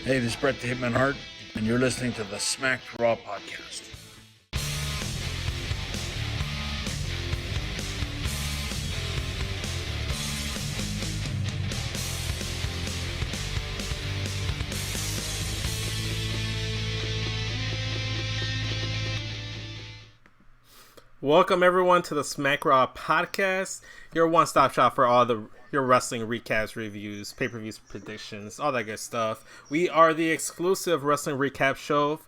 Hey, this is Brett the Hitman Hart, and you're listening to the Smacked Raw podcast. Welcome everyone to the Smack Raw podcast, your one-stop shop for all your wrestling recaps, reviews, pay-per-views, predictions, all that good stuff. We are the exclusive wrestling recap show,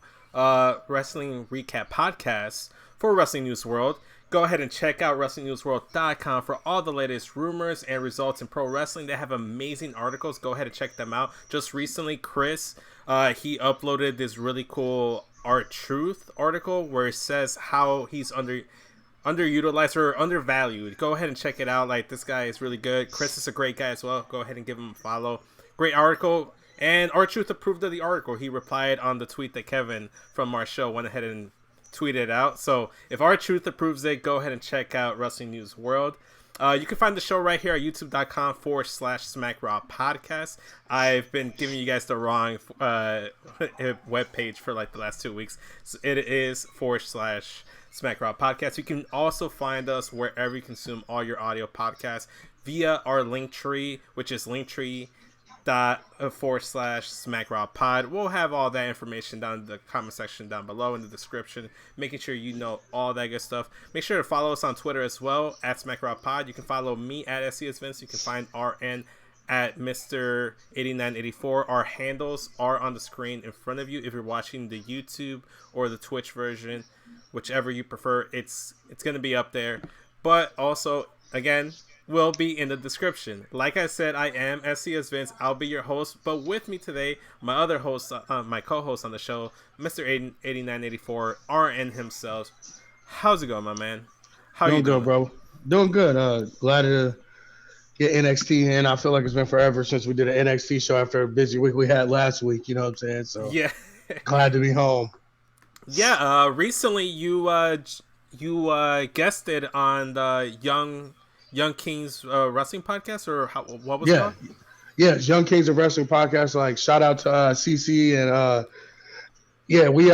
wrestling recap podcast for Wrestling News World. Go ahead and check out WrestlingNewsWorld.com for all the latest rumors and results in pro wrestling. They have amazing articles. Go ahead and check them out. Just recently, Chris, he uploaded this really cool R-Truth article where it says how he's underutilized or undervalued. Go ahead and check it out. Like, this guy is really good. Chris is a great guy as well. Go ahead and give him a follow. Great article. And R-Truth approved of the article. He replied on the tweet that Kevin from our show went ahead and tweeted it out. So if R-Truth approves it, go ahead and check out Wrestling News World. You can find the show right here at youtube.com/SmackRaw podcast. I've been giving you guys the wrong webpage for like the last 2 weeks. So it is /SmackRaw podcast. You can also find us wherever you consume all your audio podcasts via our link tree, which is linktree.com/SmackRawPod. We'll have all that information down in the comment section down below in the description, making sure you know all that good stuff. Make sure to follow us on Twitter as well at SmackRawPod. You can follow me at SCSVince. You can find RN at Mr.8984. Our handles are on the screen in front of you if you're watching the YouTube or the Twitch version, whichever you prefer. It's going to be up there, but also again will be in the description. Like I said, I am SCS Vince. I'll be your host, but with me today, my other host, my co-host on the show, Mr. 8984, RN himself. How's it going, my man? How doing you doing? Good, bro? Doing good. Glad to get NXT in. I feel like it's been forever since we did an NXT show after a busy week we had last week. You know what I'm saying? So yeah, glad to be home. Yeah. Recently, you guested on the Young Kings wrestling podcast, or what was it called? Yeah, it's Young Kings of Wrestling podcast. Like, shout out to CC and we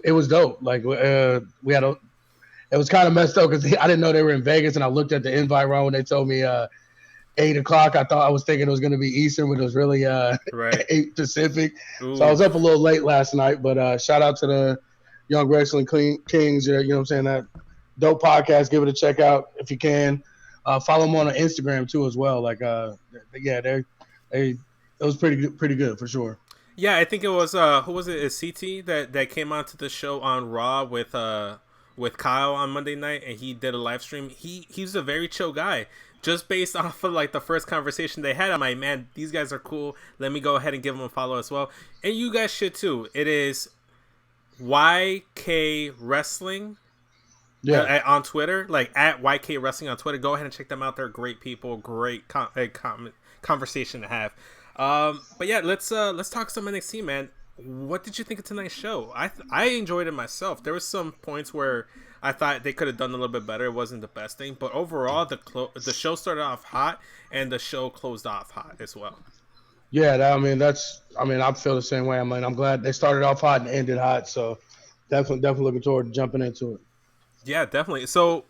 it was dope. Like, it was kind of messed up because I didn't know they were in Vegas, and I looked at the invite wrong when they told me 8:00. I was thinking it was going to be Eastern, but it was really right. 8 Pacific. Ooh. So I was up a little late last night, but shout out to the Young Wrestling Kings. You know what I'm saying? That dope podcast. Give it a check out if you can. Follow them on Instagram too as well. Like, it was pretty good for sure. Yeah, I think it was who was it? Is CT that came onto the show on Raw with Kyle on Monday night, and he did a live stream. He's a very chill guy. Just based off of like the first conversation they had, I'm like, man, these guys are cool. Let me go ahead and give them a follow as well, and you guys should too. It is YK Wrestling. Yeah, on Twitter, like at YK Wrestling on Twitter. Go ahead and check them out. They're great people, great conversation to have. But yeah, let's talk some NXT, man. What did you think of tonight's show? I enjoyed it myself. There was some points where I thought they could have done a little bit better. It wasn't the best thing, but overall, the show started off hot and the show closed off hot as well. Yeah, I feel the same way. I'm glad they started off hot and ended hot. So definitely looking forward to jumping into it. Yeah, definitely. So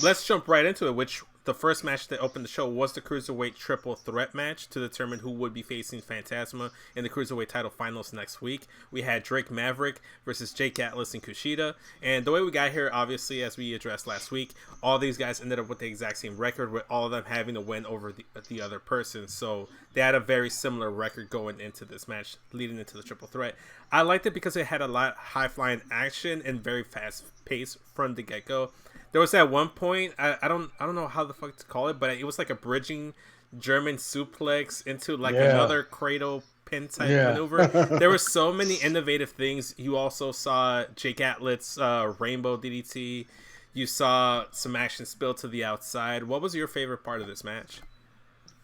let's jump right into it, which the first match that opened the show was the Cruiserweight triple threat match to determine who would be facing Phantasma in the Cruiserweight title finals next week. We had Drake Maverick versus Jake Atlas and Kushida. And the way we got here, obviously, as we addressed last week, all these guys ended up with the exact same record, with all of them having to win over the other person. So they had a very similar record going into this match, leading into the triple threat. I liked it because it had a lot of high-flying action and very fast pace from the get-go. There was that one point, I don't know how the fuck to call it, but it was like a bridging German suplex into like another cradle pin type maneuver. There were so many innovative things. You also saw Jake Atlas rainbow DDT. You saw some action spill to the outside. What was your favorite part of this match?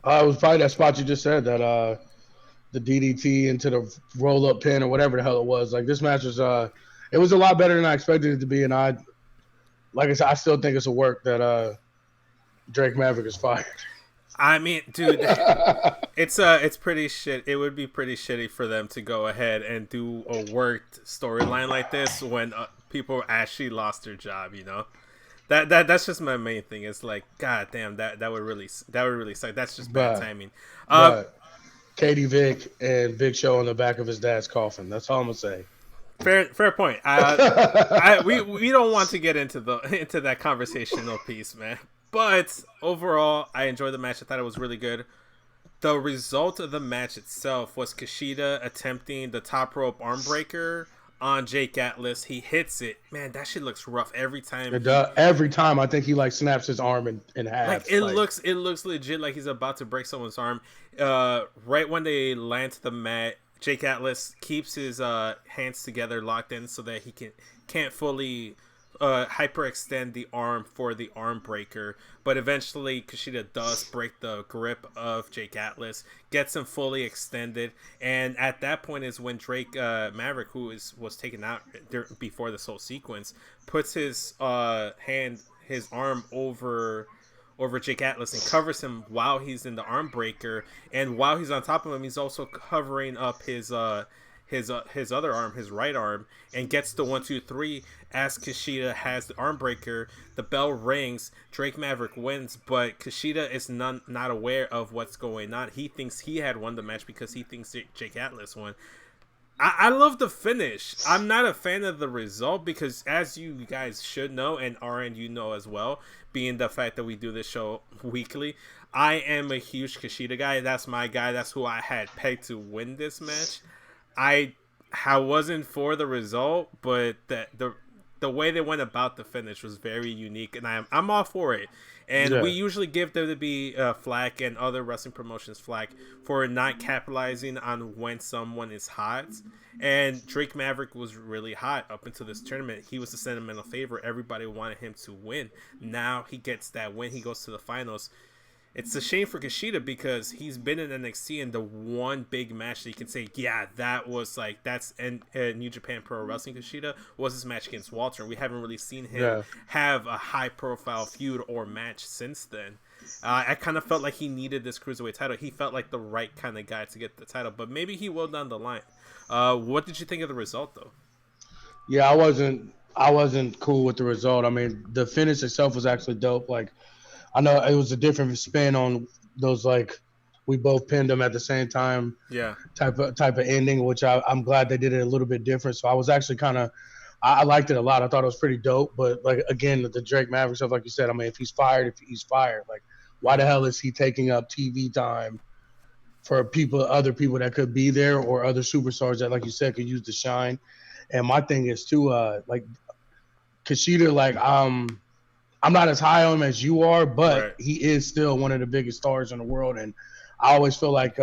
It was probably that spot you just said, that the DDT into the roll-up pin or whatever the hell it was. Like, this match was it was a lot better than I expected it to be, and like I said, I still think it's a work that Drake Maverick is fired. I mean, dude, it's pretty shit. It would be pretty shitty for them to go ahead and do a worked storyline like this when people actually lost their job. You know, that's just my main thing. It's like, god damn, that would really suck. That's just bad timing. But Katie Vick and Big Show on the back of his dad's coffin. That's all I'm gonna say. Fair point. We don't want to get into that conversational piece, man. But overall, I enjoyed the match. I thought it was really good. The result of the match itself was Kushida attempting the top rope arm breaker on Jake Atlas. He hits it. Man, that shit looks rough every time. Every time I think he like snaps his arm in half. Like it looks legit like he's about to break someone's arm. Right when they land to the mat, Jake Atlas keeps his hands together, locked in, so that he can't fully hyperextend the arm for the arm breaker. But eventually, Kushida does break the grip of Jake Atlas, gets him fully extended, and at that point is when Drake Maverick, who was taken out before this whole sequence, puts his arm over Jake Atlas and covers him while he's in the arm breaker, and while he's on top of him, he's also covering up his other arm, his right arm, and gets the 1-2-3 as Kushida has the arm breaker. The bell rings, Drake Maverick wins, but Kushida is not aware of what's going on. He thinks he had won the match because he thinks Jake Atlas won. I love the finish. I'm not a fan of the result because, as you guys should know, and RN you know as well, being the fact that we do this show weekly, I am a huge Kushida guy. That's my guy. That's who I had pegged to win this match. I wasn't for the result, but the way they went about the finish was very unique, and I'm all for it. And we usually give WWE flack and other wrestling promotions flack for not capitalizing on when someone is hot. And Drake Maverick was really hot up until this tournament. He was the sentimental favorite. Everybody wanted him to win. Now he gets that win. He goes to the finals. It's a shame for Kushida because he's been in NXT, and the one big match that you can say, yeah, that was like, that's New Japan Pro Wrestling Kushida, was his match against Walter. We haven't really seen him have a high-profile feud or match since then. I kind of felt like he needed this Cruiserweight title. He felt like the right kind of guy to get the title, but maybe he will down the line. What did you think of the result, though? Yeah, I wasn't cool with the result. I mean, the finish itself was actually dope. Like, I know it was a different spin on those, like, we both pinned them at the same time type of ending, which I'm glad they did it a little bit different. So I was actually I liked it a lot. I thought it was pretty dope. But, like, again, the Drake Maverick stuff, like you said, I mean, if he's fired, he's fired. Like, why the hell is he taking up TV time for other people that could be there, or other superstars that, like you said, could use the shine? And my thing is, too, like, Kushida, like, I'm not as high on him as you are, but he is still one of the biggest stars in the world. And I always feel like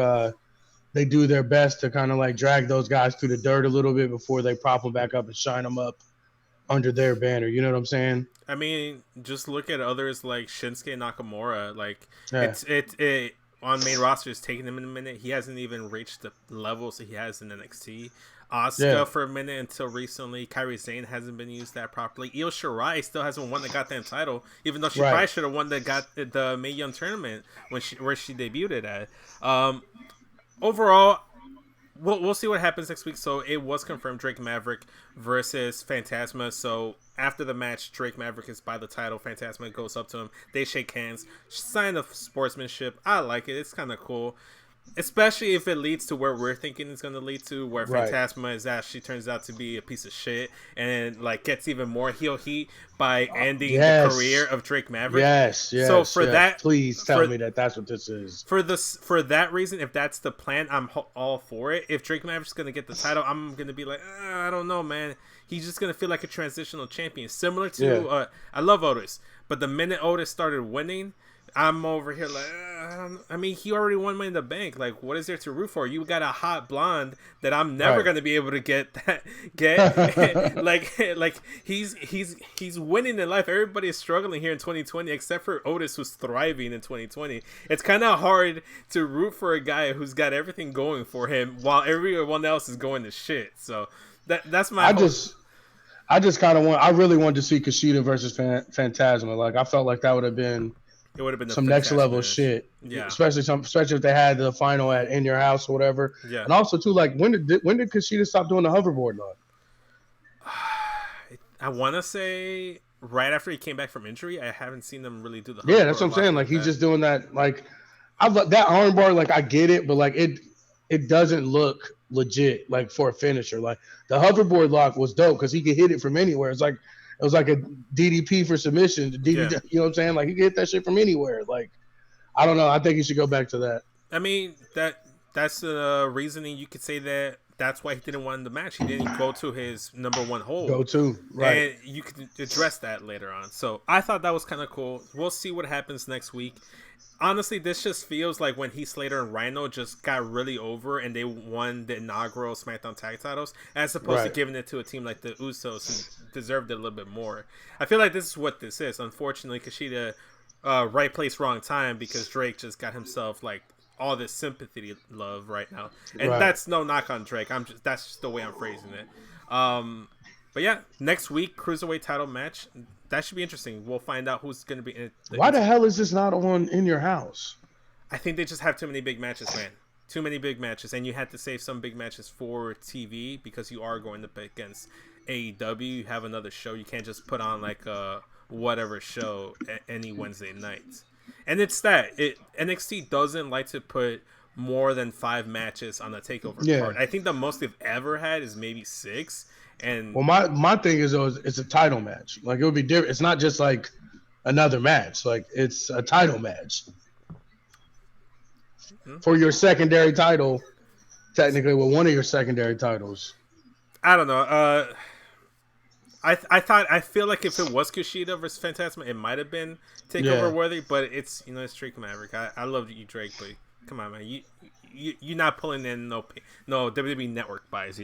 they do their best to kind of like drag those guys through the dirt a little bit before they prop them back up and shine them up under their banner. You know what I'm saying? I mean, just look at others like Shinsuke Nakamura. Like, it on main roster, it's taking him a minute. He hasn't even reached the levels that he has in NXT. Asuka for a minute until recently. Kairi Sane hasn't been used that properly. Io Shirai still hasn't won the goddamn title, even though she probably should have won the Mae Young tournament where she debuted at. Overall, we'll see what happens next week. So it was confirmed Drake Maverick versus Phantasma. So after the match, Drake Maverick is by the title. Phantasma goes up to him. They shake hands. Sign of sportsmanship. I like it. It's kind of cool. Especially if it leads to where we're thinking it's going to lead to, where Phantasma is actually turns out to be a piece of shit and like gets even more heel heat by ending the career of Drake Maverick. Yes. So for that, please tell me that's what this is. For that reason, if that's the plan, I'm all for it. If Drake Maverick's going to get the title, I'm going to be like, I don't know, man. He's just going to feel like a transitional champion, similar to I love Otis, but the minute Otis started winning, I'm over here like, I mean, he already won Money in the Bank. Like, what is there to root for? You got a hot blonde that I'm never going to be able to get. like he's winning in life. Everybody is struggling here in 2020, except for Otis, who's thriving in 2020. It's kind of hard to root for a guy who's got everything going for him while everyone else is going to shit. So that's my. I really wanted to see Kushida versus Phantasma. Like, I felt like that would have been it would have been some next level finish. shit. Yeah, especially if they had the final at In Your House or whatever. Yeah, and also too, like when did Kushida stop doing the hoverboard though? I want to say right after he came back from injury. I haven't seen them really do the Yeah, that's what I'm saying. Like he's just doing that. Like I love that armbar. Like I get it, but like it doesn't look legit like for a finisher. Like the hoverboard lock was dope because he could hit it from anywhere. It was like a DDP for submission. You know what I'm saying? Like he could hit that shit from anywhere. Like I don't know. I think he should go back to that. I mean that's the reasoning you could say that's why he didn't win the match. He didn't go to his number one hold. Go to, right. And you can address that later on. So I thought that was kind of cool. We'll see what happens next week. Honestly, this just feels like when Heath Slater and Rhino just got really over and they won the inaugural SmackDown tag titles, as opposed to giving it to a team like the Usos who deserved it a little bit more. I feel like this is what this is. Unfortunately, Kushida, right place, wrong time, because Drake just got himself like all this sympathy love right now, and that's no knock on Drake. That's just the way I'm phrasing it. But yeah, next week Cruiserweight title match. That should be interesting. We'll find out who's going to be in it. Why the hell is this not on In Your House? I think they just have too many big matches, man. Too many big matches, and you had to save some big matches for TV because you are going up against AEW. You have another show. You can't just put on like a whatever show any Wednesday night. And it's that NXT doesn't like to put more than 5 matches on the takeover card. I think the most they've ever had is maybe 6. And well, my thing is though, it's a title match. Like it would be different. It's not just like another match. Like it's a title match for your secondary title. Technically, with one of your secondary titles. I don't know. I feel like if it was Kushida versus Phantasma, it might have been takeover worthy. But it's it's Drake Maverick. I love you, Drake, but come on, man, you're not pulling in no WWE Network buys,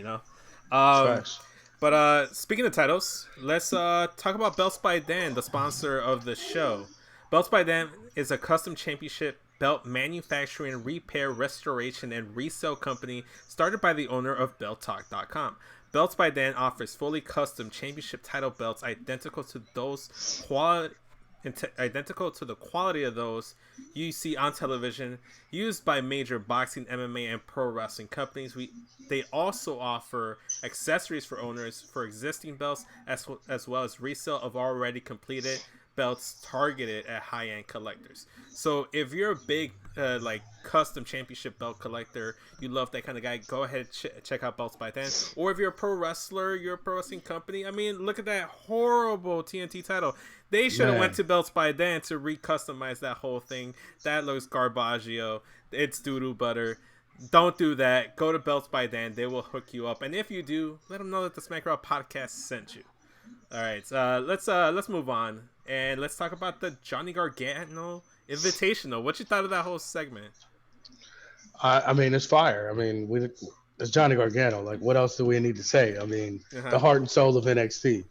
But speaking of titles, let's talk about Belts by Dan, the sponsor of the show. Belts by Dan is a custom championship belt manufacturing, repair, restoration, and resale company started by the owner of BeltTalk.com. Belts by Dan offers fully custom championship title belts identical to the quality of those you see on television, used by major boxing, MMA, and pro wrestling companies. They also offer accessories for owners for existing belts, as well as resale of already completed belts targeted at high-end collectors. So if you're a big like custom championship belt collector, you love that kind of guy, go ahead and check out Belts by Dan. Or if you're a pro wrestler, you're a pro wrestling company, I mean, look at that horrible TNT title. They should have went to Belts by Dan to re-customize that whole thing. That looks garbaggio. It's doo-doo butter. Don't do that. Go to Belts by Dan. They will hook you up. And if you do, let them know that the SmackDown podcast sent you. All right, let's move on. And let's talk about the Johnny Gargano Invitational. What you thought of that whole segment? I mean, it's fire. I mean, it's Johnny Gargano. Like, what else do we need to say? I mean, the heart and soul of NXT.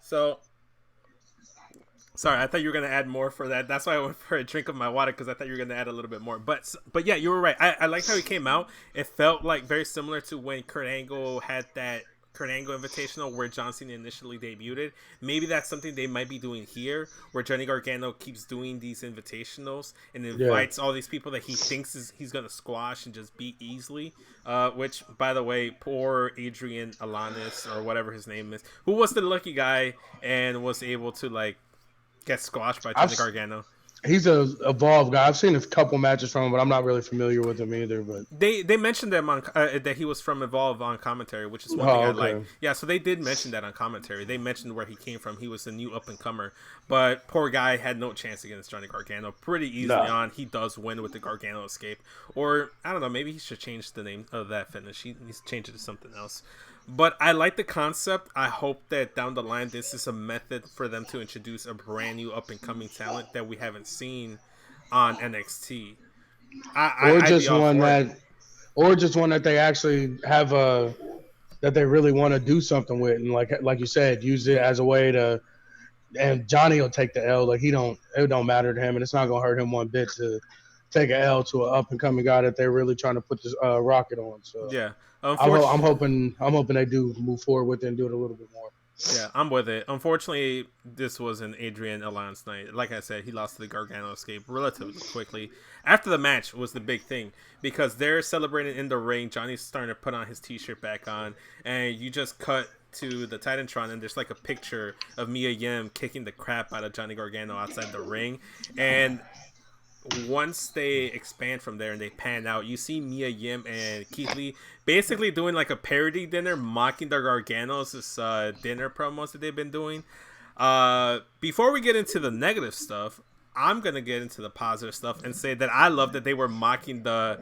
So, sorry, I thought you were going to add more for that. That's why I went for a drink of my water, because I thought you were going to add a little bit more. But yeah, you were right. I liked how he came out. It felt like very similar to when Kurt Angle had that Kurt Angle Invitational where John Cena initially debuted. Maybe that's something they might be doing here, where Johnny Gargano keeps doing these invitationals and invites all these people that he thinks he's going to squash and just beat easily. Which, by the way, poor Adrian Alanis, or whatever his name is, who was the lucky guy and was able to like get squashed by Johnny Gargano. He's a evolved guy. I've seen a couple matches from him, but I'm not really familiar with him either. But they mentioned him on that he was from Evolve on commentary, which is one thing I like. Yeah, so they did mention that on commentary. They mentioned where he came from. He was a new up and comer, but poor guy had no chance against Johnny Gargano. Pretty easily on. He does win with the Gargano escape, or I don't know. Maybe he should change the name of that finish. He needs to change it to something else. But I like the concept. I hope that down the line, this is a method for them to introduce a brand new up-and-coming talent that we haven't seen on NXT. Or just one that they actually have that they really want to do something with, and like you said, use it as a way to. And Johnny will take the L. Like it don't matter to him, and it's not gonna hurt him one bit to take an L to an up-and-coming guy that they're really trying to put this rocket on. So yeah. I'm hoping they do move forward with it and do it a little bit more. Yeah, I'm with it. Unfortunately, this was an Adrian Alliance night. Like I said, he lost to the Gargano escape relatively quickly. After the match was the big thing because they're celebrating in the ring. Johnny's starting to put on his t-shirt back on, and you just cut to the Titantron, and there's like a picture of Mia Yim kicking the crap out of Johnny Gargano outside the ring. And once they expand from there and they pan out, you see Mia Yim and Keith Lee basically doing like a parody dinner, mocking the Garganos, this dinner promos that they've been doing. Before we get into the negative stuff, I'm gonna get into the positive stuff and say that I love that they were mocking the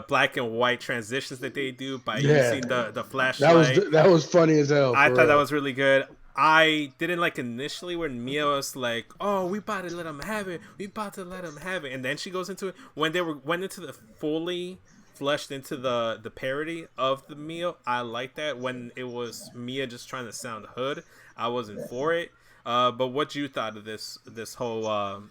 black and white transitions that they do by using the flashlight. That was funny as hell. I thought that was really good. I didn't like initially when Mia was like, "Oh, we about to let him have it. We about to let him have it," and then she goes into it when they went into the fully fleshed into the parody of the meal. I like that when it was Mia just trying to sound hood. I wasn't for it. But what you thought of this whole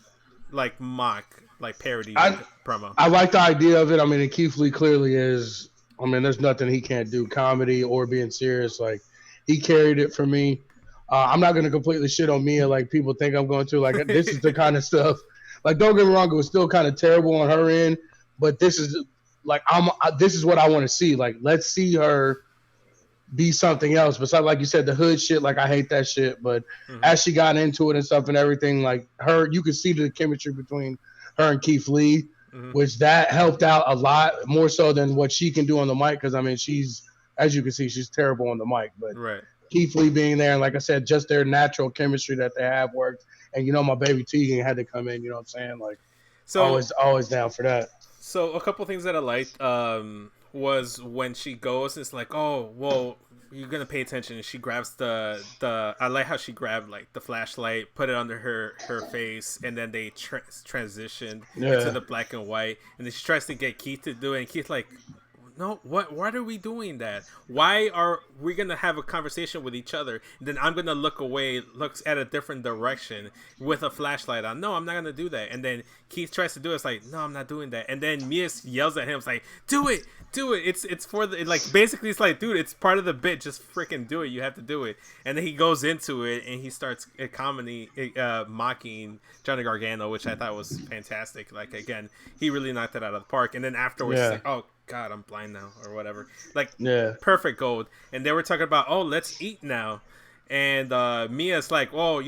like mock like parody promo? I like the idea of it. I mean, and Keith Lee clearly is. I mean, there's nothing he can't do, comedy or being serious. Like he carried it for me. I'm not gonna completely shit on Mia like people think I'm going to. Like this is the kind of stuff. Like don't get me wrong, it was still kind of terrible on her end, but this is like this is what I want to see. Like let's see her be something else. Besides, like you said, the hood shit. Like I hate that shit. But as she got into it and stuff and everything, like you could see the chemistry between her and Keith Lee, which that helped out a lot more so than what she can do on the mic. Because I mean, as you can see, she's terrible on the mic, but. Right. Keith Lee being there, and like I said, just their natural chemistry that they have worked. And my baby Tegan had to come in. You know what I'm saying? Like, so always down for that. So a couple things that I liked was when she goes, it's like, oh, well, you're gonna pay attention, and she grabs the. I like how she grabbed like the flashlight, put it under her face, and then they transitioned into the black and white, and then she tries to get Keith to do it, and Keith's like. No, why are we doing that? Why are we going to have a conversation with each other? And then I'm going to look away, looks at a different direction with a flashlight on. No, I'm not going to do that. And then Keith tries to do it. It's like, no, I'm not doing that. And then Mia yells at him. It's like, do it. It's for the, like, basically it's like, dude, it's part of the bit. Just freaking do it. You have to do it. And then he goes into it and he starts mocking Johnny Gargano, which I thought was fantastic. Like, again, he really knocked it out of the park. And then afterwards, it's like, oh, God, I'm blind now, or whatever. Like, perfect gold. And they were talking about, oh, let's eat now. And Mia's like, well,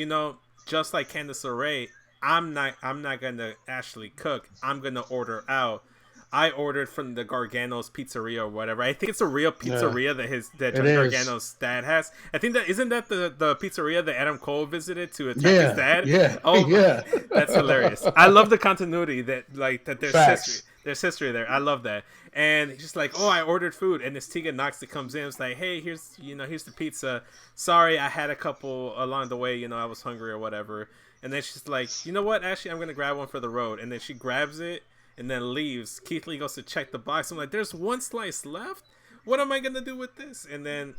just like Candice LeRae, I'm not gonna actually cook. I'm gonna order out. I ordered from the Gargano's Pizzeria or whatever. I think it's a real pizzeria that Johnny Gargano's dad has. I think isn't that the pizzeria that Adam Cole visited to attack his dad? Yeah. Oh, yeah. That's hilarious. I love the continuity that there's history. There's history there. I love that. And he's just like, oh, I ordered food. And this Tegan Knox that comes in. It's like, hey, here's the pizza. Sorry, I had a couple along the way. I was hungry or whatever. And then she's like, you know what? Actually, I'm going to grab one for the road. And then she grabs it and then leaves. Keith Lee goes to check the box. I'm like, there's one slice left? What am I going to do with this? And then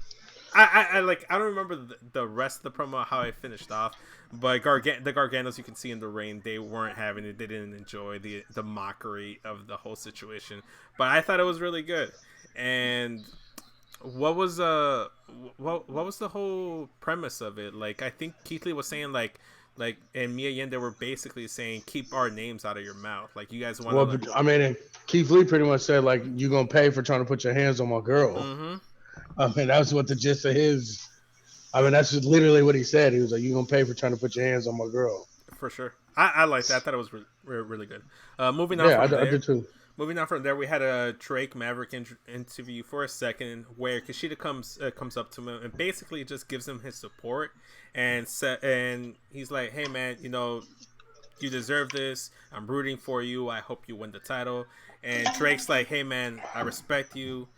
I don't remember the rest of the promo, how I finished off. But the Garganos, you can see in the ring, they weren't having it. They didn't enjoy the mockery of the whole situation. But I thought it was really good. And what was the whole premise of it? Like, I think Keith Lee was saying and Mia Yim, they were basically saying, keep our names out of your mouth. Like, you guys want to. Well, I mean, Keith Lee pretty much said, like, you're going to pay for trying to put your hands on my girl. Mm-hmm. I mean, that was what the gist of his. I mean, that's just literally what he said. He was like, you're going to pay for trying to put your hands on my girl. For sure. I like that. I thought it was really good. Moving on from there. I did too. Moving on from there, we had a Drake Maverick interview for a second where Kushida comes up to him and basically just gives him his support and he's like, hey, man, you deserve this. I'm rooting for you. I hope you win the title. And Drake's like, hey, man, I respect you.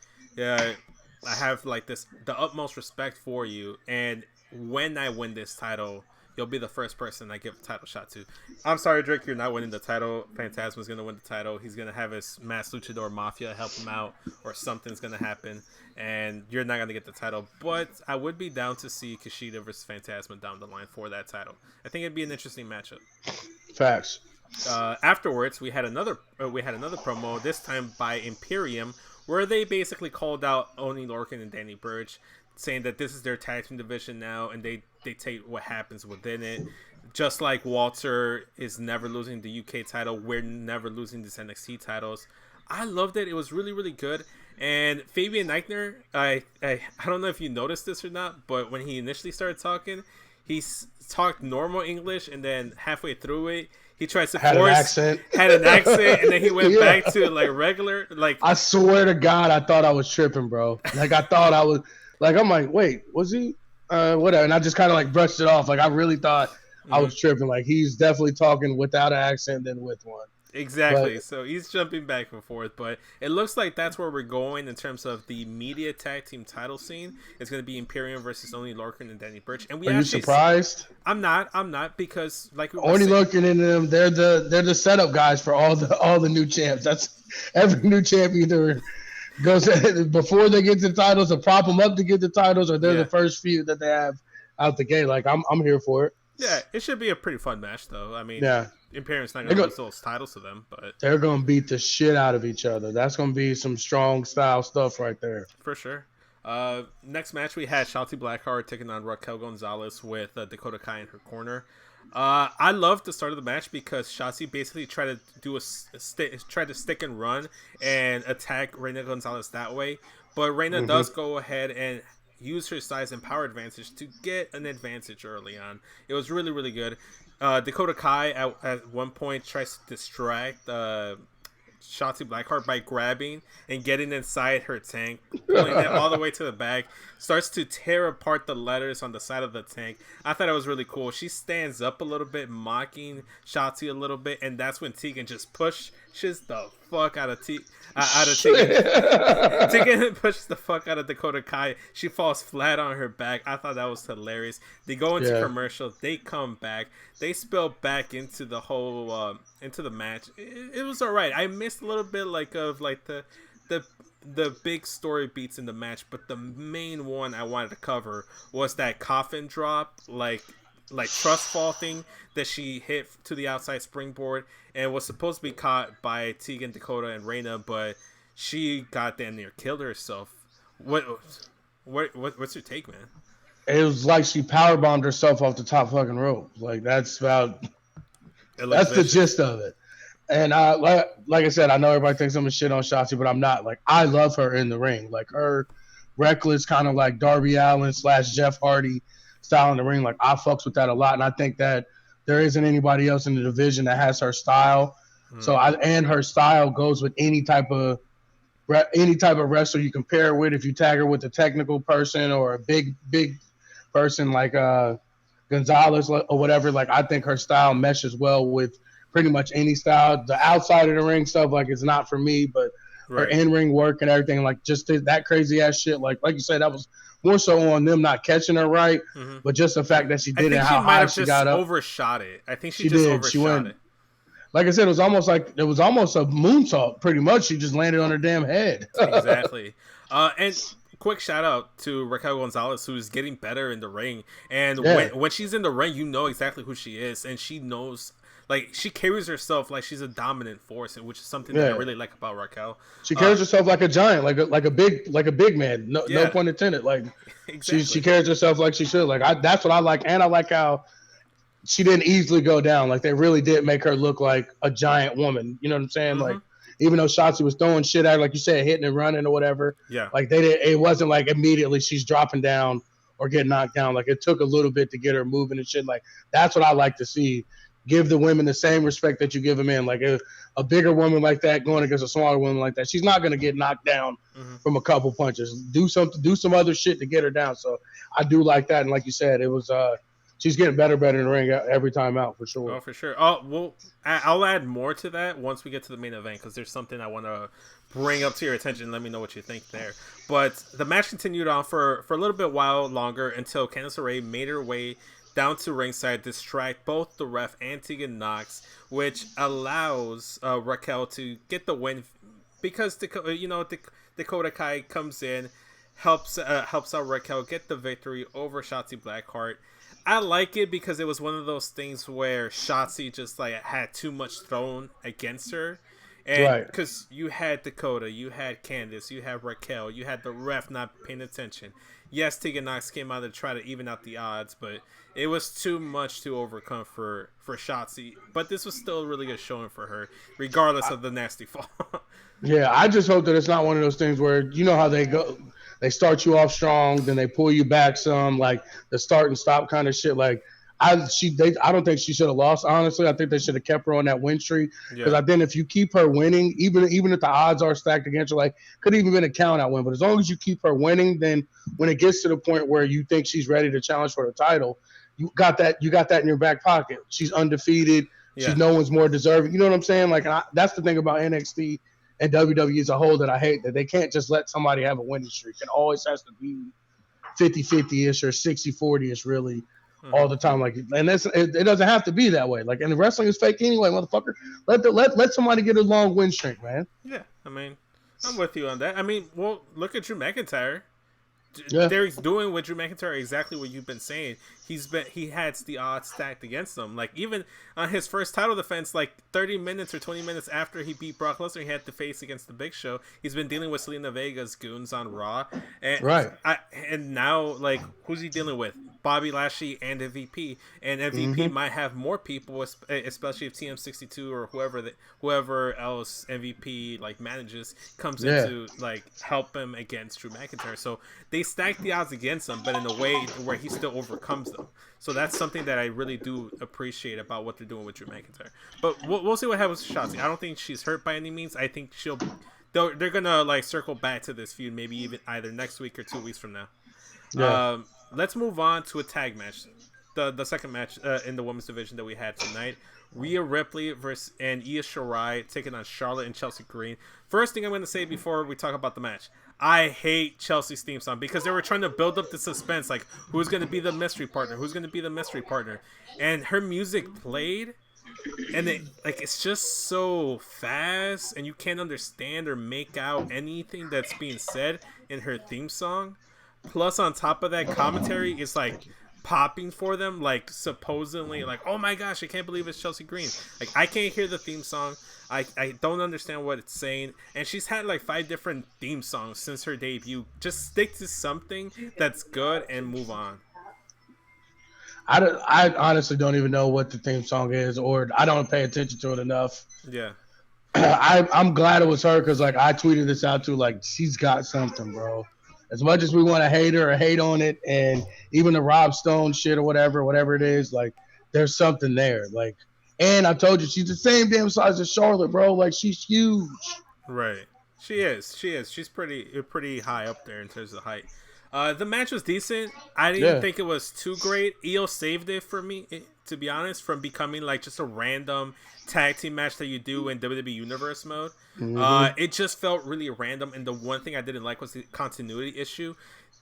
I have the utmost respect for you, and when I win this title, you'll be the first person I give a title shot to. I'm sorry, Drake, you're not winning the title. Phantasma's going to win the title. He's going to have his Mass Luchador Mafia help him out, or something's going to happen, and you're not going to get the title. But I would be down to see Kushida versus Phantasma down the line for that title. I think it'd be an interesting matchup. Facts. Afterwards, we had another promo, this time by Imperium, where they basically called out Oni Lorcan and Danny Burch. saying that this is their tag team division now, and they dictate what happens within it. Just like Walter is never losing the UK title, we're never losing these NXT titles. I loved it. It was really, really good. And Fabian Eichner, I don't know if you noticed this or not, but when he initially started talking, he talked normal English, and then halfway through it, he tries to had an accent, and then he went back to like regular. Like, I swear to God, I thought I was tripping, bro. Like I thought I was, like I'm like, wait, was he? Whatever. And I just kind of like brushed it off. Like I really thought I was tripping. Like he's definitely talking without an accent than with one. Exactly. But, so he's jumping back and forth, but it looks like that's where we're going in terms of the media tag team title scene. It's going to be Imperium versus Only Lorcan and Danny Burch. And we are you surprised? I'm not because like Only Lorcan and them, they're the setup guys for all the new champs. That's every new champ either goes before they get the titles to prop them up to get the titles, or they're the first few that they have out the gate. Like I'm here for it. Yeah, it should be a pretty fun match, though. I mean, Imperium's not going to lose those titles to them, but they're going to beat the shit out of each other. That's going to be some strong style stuff right there. For sure. Next match, we had Shotzi Blackheart taking on Raquel Gonzalez with Dakota Kai in her corner. I loved the start of the match because Shotzi basically tried to tried to stick and run and attack Reina Gonzalez that way, but Reina does go ahead and use her size and power advantage to get an advantage early on. It was really, really good. Dakota Kai at one point tries to distract Shotzi Blackheart by grabbing and getting inside her tank, pulling it all the way to the back, starts to tear apart the letters on the side of the tank. I thought it was really cool. She stands up a little bit, mocking Shotzi a little bit, and that's when Tegan just pushes the fuck out of Tegan. Tegan pushes the fuck out of Dakota Kai. She falls flat on her back. I thought that was hilarious. They go into commercial. They come back. They spill back into the whole into the match. It was all right. I missed a little bit the big story beats in the match, but the main one I wanted to cover was that coffin drop, like trust fall thing that she hit to the outside springboard and was supposed to be caught by Tegan, Dakota, and Reina, but she got damn near killed herself. What's your take, man? It was like she powerbombed herself off the top fucking rope. Like that's the gist of it. And like I said, I know everybody thinks I'm a shit on Shotzi, but I'm not. Like I love her in the ring. Like her reckless kind of like Darby Allin / Jeff Hardy style in the ring. Like I fucks with that a lot, and I think that there isn't anybody else in the division that has her style. So and her style goes with any type of wrestler you compare her with. If you tag her with a technical person or a big person like Gonzalez or whatever, like I think her style meshes well with pretty much any style. The outside of the ring stuff, like it's not for me, but her in-ring work and everything, like just that crazy ass shit. Like you said, that was more so on them not catching her right, but just the fact that she did it, how high she got up. Overshot it. I think she just overshot it. Like I said, it was almost a moonsault. Pretty much, she just landed on her damn head. Exactly. And quick shout out to Raquel Gonzalez, who's getting better in the ring. And when she's in the ring, you know exactly who she is, and she knows. Like she carries herself like she's a dominant force, which is something that I really like about Raquel. She carries herself like a giant, like a big man. No pun intended. Like exactly. she carries herself like she should. Like that's what I like, and I like how she didn't easily go down. Like they really did make her look like a giant woman. You know what I'm saying? Like even though Shotzi was throwing shit at her, like you said, hitting and running or whatever. Yeah. Like it wasn't like immediately she's dropping down or getting knocked down. Like it took a little bit to get her moving and shit. Like that's what I like to see. Give the women the same respect that you give them in. Like a bigger woman like that going against a smaller woman like that, she's not going to get knocked down from a couple punches. Do some other shit to get her down. So I do like that. And like you said, it was she's getting better in the ring every time out for sure. Oh, for sure. Well, I'll add more to that once we get to the main event because there's something I want to bring up to your attention. Let me know what you think there. But the match continued on for a little bit while longer until Candice LeRae made her way down to ringside, distract both the ref and Tegan Knox, which allows Raquel to get the win because Dakota Kai comes in, helps out Raquel get the victory over Shotzi Blackheart. I like it because it was one of those things where Shotzi just like had too much thrown against her, And Right. because you had Dakota, you had Candice, you had Raquel, you had the ref not paying attention. Yes, Tegan Knox came out to try to even out the odds, but it was too much to overcome for Shotzi. But this was still a really good showing for her, regardless of the nasty fall. Yeah, I just hope that it's not one of those things where you know how they go, they start you off strong, then they pull you back some, like the start and stop kind of shit. Like I don't think she should have lost. Honestly, I think they should have kept her on that win streak because I think if you keep her winning, even if the odds are stacked against her, like could even been a count out win. But as long as you keep her winning, then when it gets to the point where you think she's ready to challenge for the title, you got that in your back pocket. She's undefeated. Yeah. She's no one's more deserving. You know what I'm saying? Like that's the thing about NXT and WWE as a whole that I hate, that they can't just let somebody have a winning streak. It always has to be 50-50-ish or 60-40-ish really all the time. Like, and it doesn't have to be that way. Like, and wrestling is fake anyway, motherfucker. Let somebody get a long win streak, man. Yeah, I mean, I'm with you on that. I mean, well, look at Drew McIntyre. Yeah. Derek's doing with Drew McIntyre exactly what you've been saying. He has the odds stacked against him. Like even on his first title defense, like 30 minutes or 20 minutes after he beat Brock Lesnar, he had to face against the Big Show. He's been dealing with Selena Vega's goons on Raw, and right. And now like who's he dealing with? Bobby Lashley and MVP, and MVP might have more people, especially if TM62 or whoever else MVP like manages comes in to like help him against Drew McIntyre. So they stack the odds against him, but in a way where he still overcomes them. So that's something that I really do appreciate about what they're doing with Drew McIntyre. But we'll see what happens with Shotzi. I don't think she's hurt by any means. I think they're gonna like circle back to this feud, maybe even either next week or 2 weeks from now. Yeah. Let's move on to a tag match, the second match in the women's division that we had tonight. Rhea Ripley and Io Shirai taking on Charlotte and Chelsea Green. First thing I'm going to say before we talk about the match, I hate Chelsea's theme song because they were trying to build up the suspense, like who's going to be the mystery partner, and her music played, and it's just so fast, and you can't understand or make out anything that's being said in her theme song. Plus, on top of that, commentary is like popping for them, like supposedly, like, oh my gosh, I can't believe it's Chelsea Green. Like, I can't hear the theme song. I don't understand what it's saying. And she's had like 5 different theme songs since her debut. Just stick to something that's good and move on. I honestly don't even know what the theme song is, or I don't pay attention to it enough. Yeah. I'm glad it was her because like I tweeted this out too, like she's got something, bro. As much as we want to hate her or hate on it, and even the Rob Stone shit or whatever it is, like there's something there. Like, and I told you she's the same damn size as Charlotte, bro. Like she's huge. Right. She is. She's pretty high up there in terms of height. The match was decent. I didn't think it was too great. Io saved it for me, to be honest, from becoming like just a random tag team match that you do in WWE Universe mode. It just felt really random, and the one thing I didn't like was the continuity issue.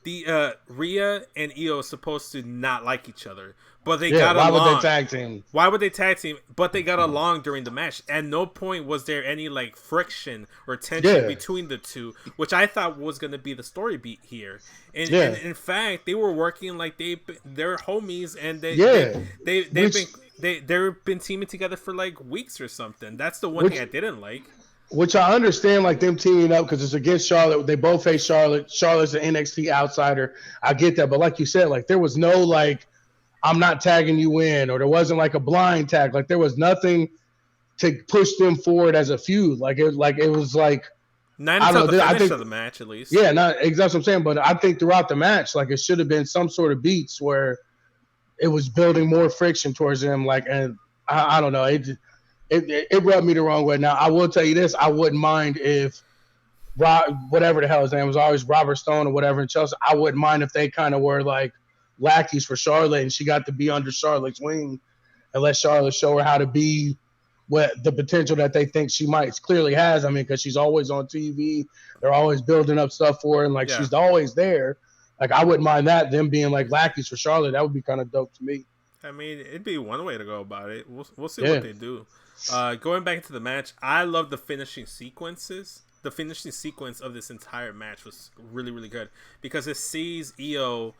The Rhea and Io are supposed to not like each other, but they got along. Why would they tag team? Why would they tag team? But they got along during the match. At no point was there any like friction or tension between the two, which I thought was going to be the story beat here. And in fact, they were working like they're homies, and they've been teaming together for like weeks or something. That's the one thing I didn't like. Which I understand, like them teaming up because it's against Charlotte. They both face Charlotte. Charlotte's an NXT outsider. I get that, but like you said, like there was no like I'm not tagging you in, or there wasn't like a blind tag. Like there was nothing to push them forward as a feud. Like it was like not until the finish of the match, at least. Yeah, not exactly what I'm saying, but I think throughout the match, like it should have been some sort of beats where it was building more friction towards them. Like, and I don't know, it rubbed me the wrong way. Now I will tell you this: I wouldn't mind if whatever the hell his name was, always Robert Stone or whatever in Chelsea. I wouldn't mind if they kind of were like lackeys for Charlotte, and she got to be under Charlotte's wing and let Charlotte show her how to be what the potential that they think she might clearly has. I mean, because she's always on TV, they're always building up stuff for her, and like she's always there. Like I wouldn't mind that, them being like lackeys for Charlotte. That would be kind of dope to me. I mean, it'd be one way to go about it. We'll see what they do. Going back into the match, I love the finishing sequences. The finishing sequence of this entire match was really, really good because it sees Io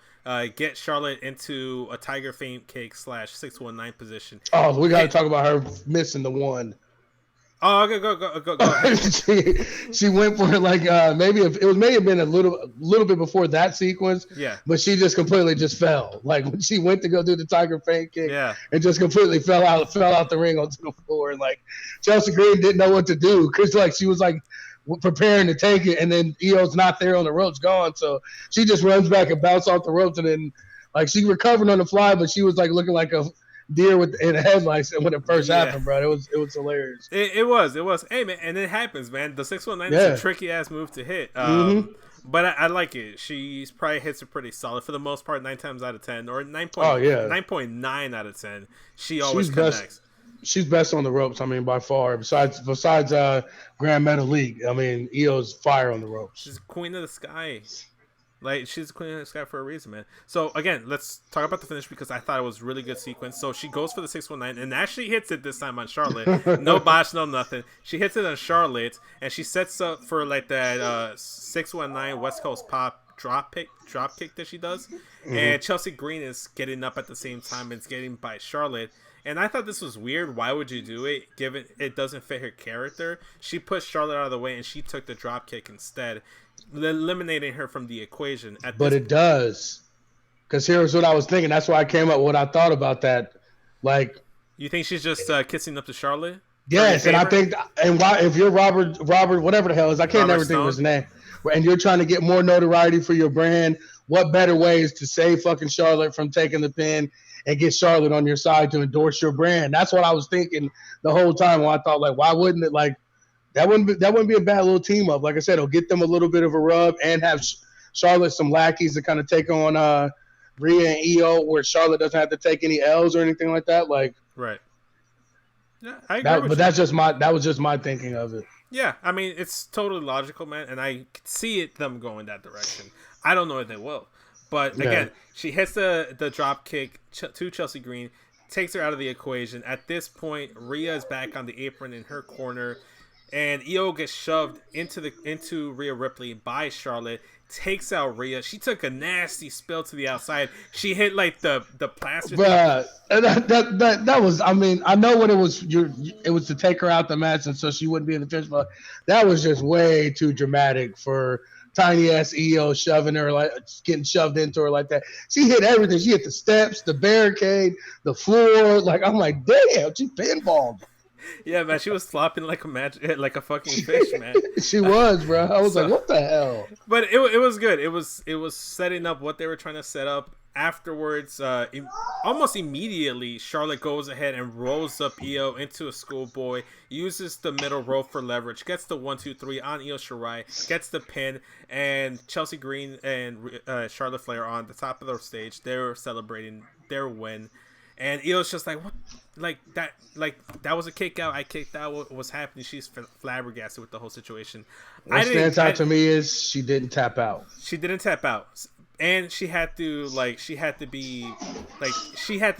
get Charlotte into a Tiger Feint kick / 619 position. Oh, we got to talk about her missing the one. Oh, okay, go ahead. she went for it like maybe it may have been a little bit before that sequence. Yeah. But she just completely just fell. Like when she went to go do the tiger feint kick, Yeah. and just completely fell out the ring onto the floor. And like Chelsea Green didn't know what to do because like she was like preparing to take it, and then Io's not there on the ropes, gone. So she just runs back and bounces off the ropes, and then like she recovered on the fly, but she was like looking like a deer in the headlights when it first happened, bro. It was hilarious. It was. Hey man, and it happens, man. The 619 is a tricky ass move to hit. But I like it. She's probably hits it pretty solid for the most part, 9 times out of 10, or 9.9 out of 10. She always connects. She's best on the ropes. I mean, by far. Besides Grand Metalik, I mean, Io's fire on the ropes. She's Queen of the Sky. Like, she's the Queen of the Sky for a reason, man. So, again, let's talk about the finish because I thought it was a really good sequence. So, she goes for the 619 and actually hits it this time on Charlotte. No botch, no nothing. She hits it on Charlotte, and she sets up for, like, that 619 West Coast pop drop kick that she does. Mm-hmm. And Chelsea Green is getting up at the same time and it's getting by Charlotte. And I thought this was weird. Why would you do it, given it doesn't fit her character? She pushed Charlotte out of the way, and she took the drop kick instead, eliminating her from the equation. But it does. Because here's what I was thinking. That's why I came up with what I thought about that. Like, you think she's just kissing up to Charlotte? Yes, and I think, and why if you're Robert, whatever the hell is, I can't never think of his name, and you're trying to get more notoriety for your brand, what better way is to save fucking Charlotte from taking the pin and get Charlotte on your side to endorse your brand? That's what I was thinking the whole time. When I thought, like, why wouldn't it, like, that wouldn't be a bad little team up. Like I said, it'll get them a little bit of a rub and have Charlotte some lackeys to kind of take on Rhea and Io, where Charlotte doesn't have to take any L's or anything like that. Like, right. Yeah, I agree. But that was just my thinking of it. Yeah, I mean, it's totally logical, man, and I could see them going that direction. I don't know if they will. But again, she hits the drop kick to Chelsea Green, takes her out of the equation. At this point, Rhea is back on the apron in her corner, and Io gets shoved into Rhea Ripley by Charlotte. Takes out Rhea. She took a nasty spill to the outside. She hit like the plaster. But that was. I mean, I know what it was. It was to take her out the match, and so she wouldn't be in the finish. But that was just way too dramatic for tiny ass Io shoving her, like getting shoved into her like that. She hit everything. She hit the steps, the barricade, the floor. Like, I'm like, damn, she pinballed. Yeah, man, she was flopping like a fucking fish, man. She was, bro. I was like, what the hell? But it was good. It was setting up what they were trying to set up. Afterwards, almost immediately, Charlotte goes ahead and rolls up Io into a schoolboy, uses the middle rope for leverage, gets the 1-2-3 on Io Shirai, gets the pin, and Chelsea Green and Charlotte Flair on the top of the stage. They're celebrating their win. And Io's just like, what? That was a kick out. I kicked out. What was happening? She's flabbergasted with the whole situation. What stands out to me is she didn't tap out. She didn't tap out, and she had to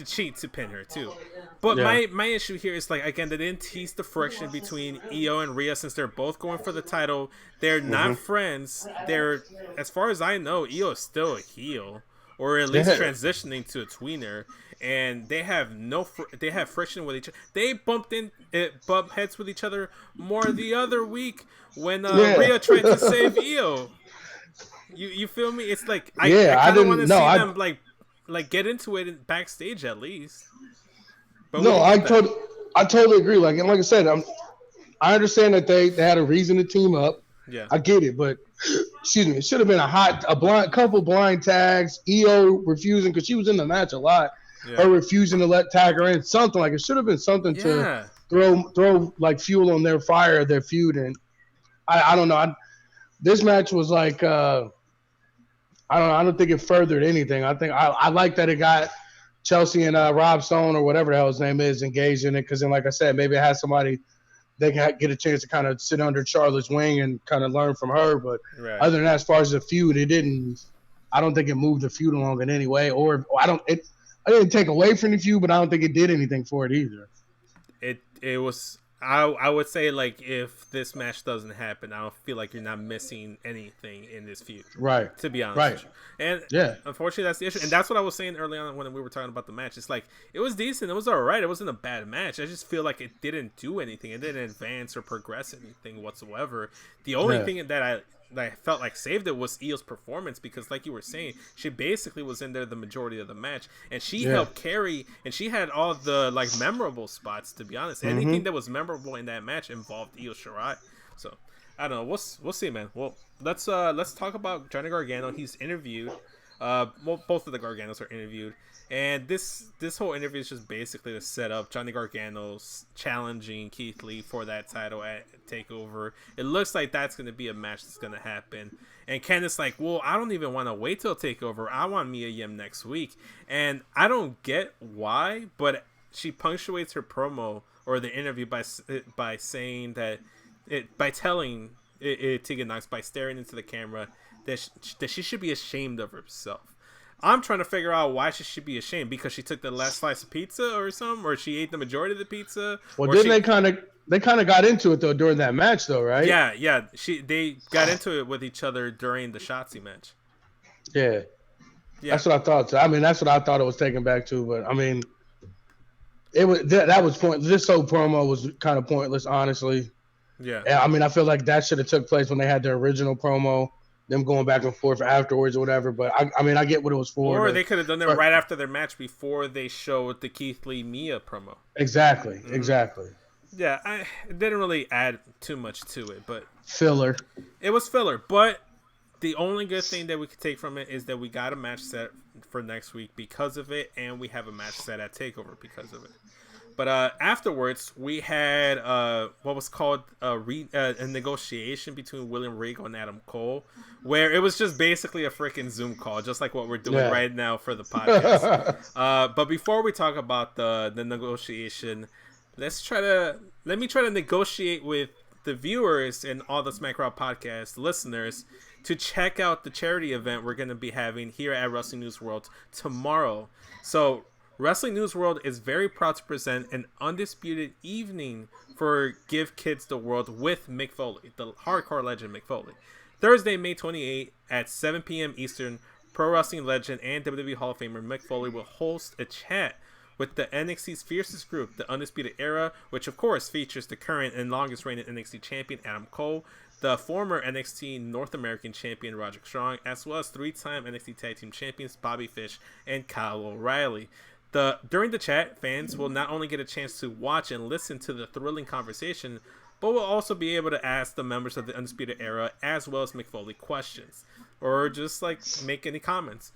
cheat to pin her too. But my issue here is, like, again, they didn't tease the friction between Io and Rhea since they're both going for the title. They're not friends. They're, as far as I know, Io is still a heel, or at least transitioning to a tweener. And they have they have friction with each other. They bump heads with each other more the other week when Rhea tried to save Io. You feel me? It's like I kind of want to see them like get into it backstage at least. But no, I totally agree. Like I said, I understand that they had a reason to team up. Yeah, I get it, but excuse me, it should have been a couple blind tags. Io refusing because she was in the match a lot. Yeah. Her refusing to tag her in, something like it should have been something to throw like fuel on their fire, their feud. And I don't know. This match was like I don't think it furthered anything. I think I like that it got Chelsea and Rob Stone or whatever the hell his name is engaged in it, because then, like I said, maybe it has somebody they can get a chance to kind of sit under Charlotte's wing and kind of learn from her. But other than that, as far as the feud, it didn't. I don't think it moved the feud along in any way, or I didn't take away from the feud, but I don't think it did anything for it either. It was. I would say, like, if this match doesn't happen, I don't feel like you're not missing anything in this feud. Right. To be honest Right. with you. And Yeah. unfortunately, that's the issue. And that's what I was saying early on when we were talking about the match. It's like, it was decent. It was all right. It wasn't a bad match. I just feel like it didn't do anything. It didn't advance or progress anything whatsoever. The only thing that I felt like saved it was Io's performance, because like you were saying, she basically was in there the majority of the match, and she helped carry, and she had all the like memorable spots, to be honest. Anything that was memorable in that match involved Io Shirai. So I don't know, we'll see, man. Well, let's talk about Johnny Gargano. He's interviewed, both of the Garganos are interviewed, and this whole interview is just basically to set up Johnny Gargano's challenging Keith Lee for that title at TakeOver. It looks like that's going to be a match that's going to happen. And Candice like, well, I don't even want to wait till TakeOver. I want Mia Yim next week. And I don't get why, but she punctuates her promo or the interview by saying that by telling Tegan Knox, by staring into the camera, that she should be ashamed of herself. I'm trying to figure out why she should be ashamed, because she took the last slice of pizza or something, or she ate the majority of the pizza. Well, then they kind of got into it though during that match though, right? Yeah. They got into it with each other during the Shotzi match. Yeah. That's what I thought. So, I mean, that's what I thought it was taken back to. But I mean, it was that was pointless. This whole promo was kind of pointless, honestly. Yeah. I mean, I feel like that should have took place when they had their original promo. Them going back and forth afterwards or whatever, but I mean, I get what it was for. Or they could have done it right after their match before they showed the Keith Lee Mia promo. Exactly. Yeah, it didn't really add too much to it, but filler. It was filler, but the only good thing that we could take from it is that we got a match set for next week because of it, and we have a match set at TakeOver because of it. But afterwards, we had what was called a negotiation between William Regal and Adam Cole, where it was just basically a freaking Zoom call, just like what we're doing right now for the podcast. But before we talk about the negotiation, let me try to negotiate with the viewers and all the SmackDown podcast listeners to check out the charity event we're going to be having here at Wrestling News World tomorrow. So Wrestling News World is very proud to present an undisputed evening for Give Kids the World with Mick Foley, the hardcore legend Mick Foley. Thursday, May 28 at 7 p.m. Eastern, pro wrestling legend and WWE Hall of Famer Mick Foley will host a chat with the NXT's fiercest group, the Undisputed Era, which of course features the current and longest reigning NXT champion Adam Cole, the former NXT North American champion Roderick Strong, as well as three-time NXT Tag Team champions Bobby Fish and Kyle O'Reilly. During the chat, fans will not only get a chance to watch and listen to the thrilling conversation, but will also be able to ask the members of the Undisputed Era as well as Mick Foley questions, or just like make any comments.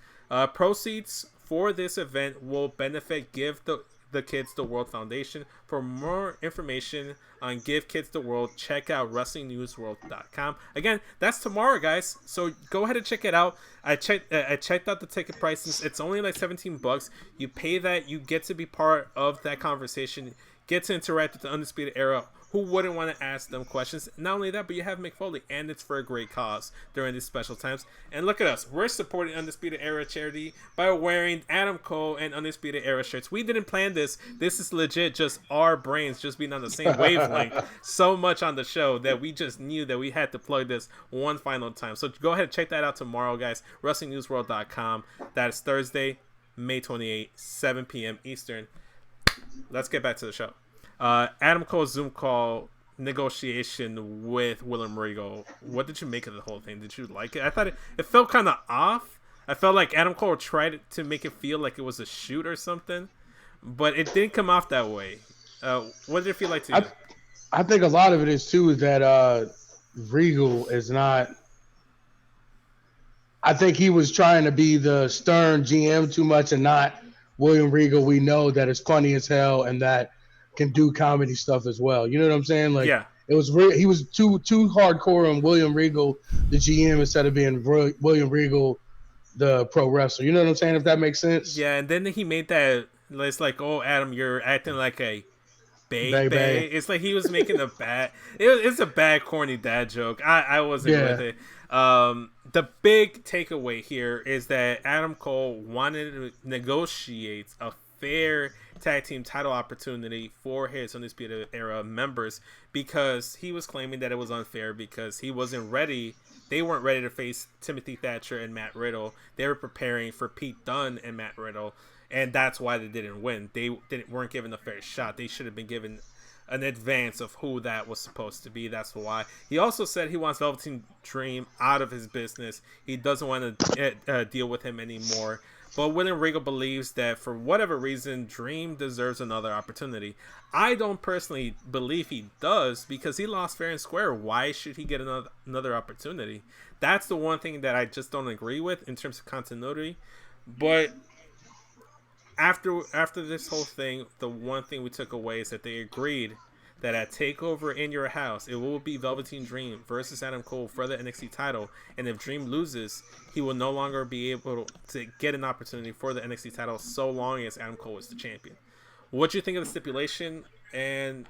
Proceeds for this event will benefit Give the Kids the World Foundation. For more information on Give Kids the World, check out WrestlingNewsWorld.com. Again, that's tomorrow, guys. So go ahead and check it out. I checked out the ticket prices. It's only like $17. You pay that, you get to be part of that conversation, get to interact with the Undisputed Era. Who wouldn't want to ask them questions? Not only that, but you have Mick Foley, and it's for a great cause during these special times. And look at us. We're supporting Undisputed Era charity by wearing Adam Cole and Undisputed Era shirts. We didn't plan this. This is legit just our brains just being on the same wavelength so much on the show that we just knew that we had to plug this one final time. So go ahead and check that out tomorrow, guys. WrestlingNewsWorld.com. That is Thursday, May 28, 7 p.m. Eastern. Let's get back to the show. Adam Cole's Zoom call negotiation with William Regal. What did you make of the whole thing? Did you like it? I thought it felt kind of off. I felt like Adam Cole tried to make it feel like it was a shoot or something, but it didn't come off that way. What did it feel like to you? I think a lot of it is too is that Regal is not. I think he was trying to be the stern GM too much and not William Regal. We know that is funny as hell and that can do comedy stuff as well. You know what I'm saying? Like, yeah. It was he was too hardcore on William Regal, the GM, instead of being William Regal, the pro wrestler. You know what I'm saying? If that makes sense. Yeah, and then he made that. It's like, oh, Adam, you're acting like a bae. It's like he was making a bad. It's a bad, corny dad joke. I wasn't with it. The big takeaway here is that Adam Cole wanted to negotiate a fair tag team title opportunity for his Undisputed Era members, because he was claiming that it was unfair because he wasn't ready. They weren't ready to face Timothy Thatcher and Matt Riddle. They were preparing for Pete Dunne and Matt Riddle, and that's why they didn't win. They weren't given a fair shot. They should have been given an advance of who that was supposed to be. That's why. He also said he wants Velveteen Dream out of his business. He doesn't want to deal with him anymore. But William Regal believes that for whatever reason, Dream deserves another opportunity. I don't personally believe he does, because he lost fair and square. Why should he get another opportunity? That's the one thing that I just don't agree with in terms of continuity. But after this whole thing, the one thing we took away is that they agreed that at TakeOver in Your House, it will be Velveteen Dream versus Adam Cole for the NXT title. And if Dream loses, he will no longer be able to get an opportunity for the NXT title so long as Adam Cole is the champion. What do you think of the stipulation? And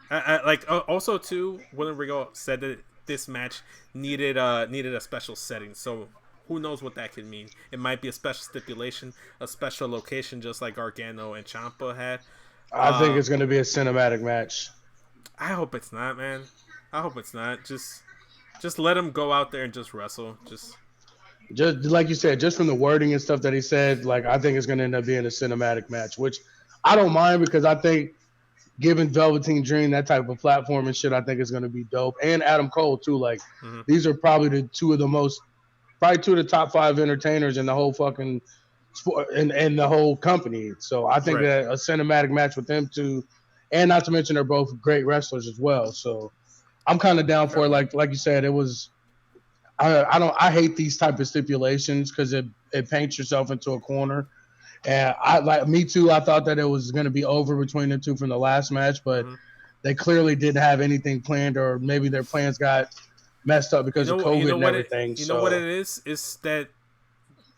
also too, William Regal said that this match needed a special setting. So who knows what that could mean? It might be a special stipulation, a special location, just like Gargano and Ciampa had. I think it's going to be a cinematic match. I hope it's not, man. I hope it's not. Just let him go out there and just wrestle. Just like you said, just from the wording and stuff that he said, like, I think it's going to end up being a cinematic match, which I don't mind, because I think giving Velveteen Dream that type of platform and shit, I think is going to be dope. And Adam Cole too. Like, these are probably two of the top 5 entertainers in the whole fucking sport and the whole company. So I think that a cinematic match with them two, and not to mention they're both great wrestlers as well. So I'm kind of down for it. Like you said, it was. I hate these type of stipulations because it paints yourself into a corner. And me too. I thought that it was going to be over between the two from the last match, but they clearly didn't have anything planned, or maybe their plans got messed up because of COVID and everything. You know what it is? It's that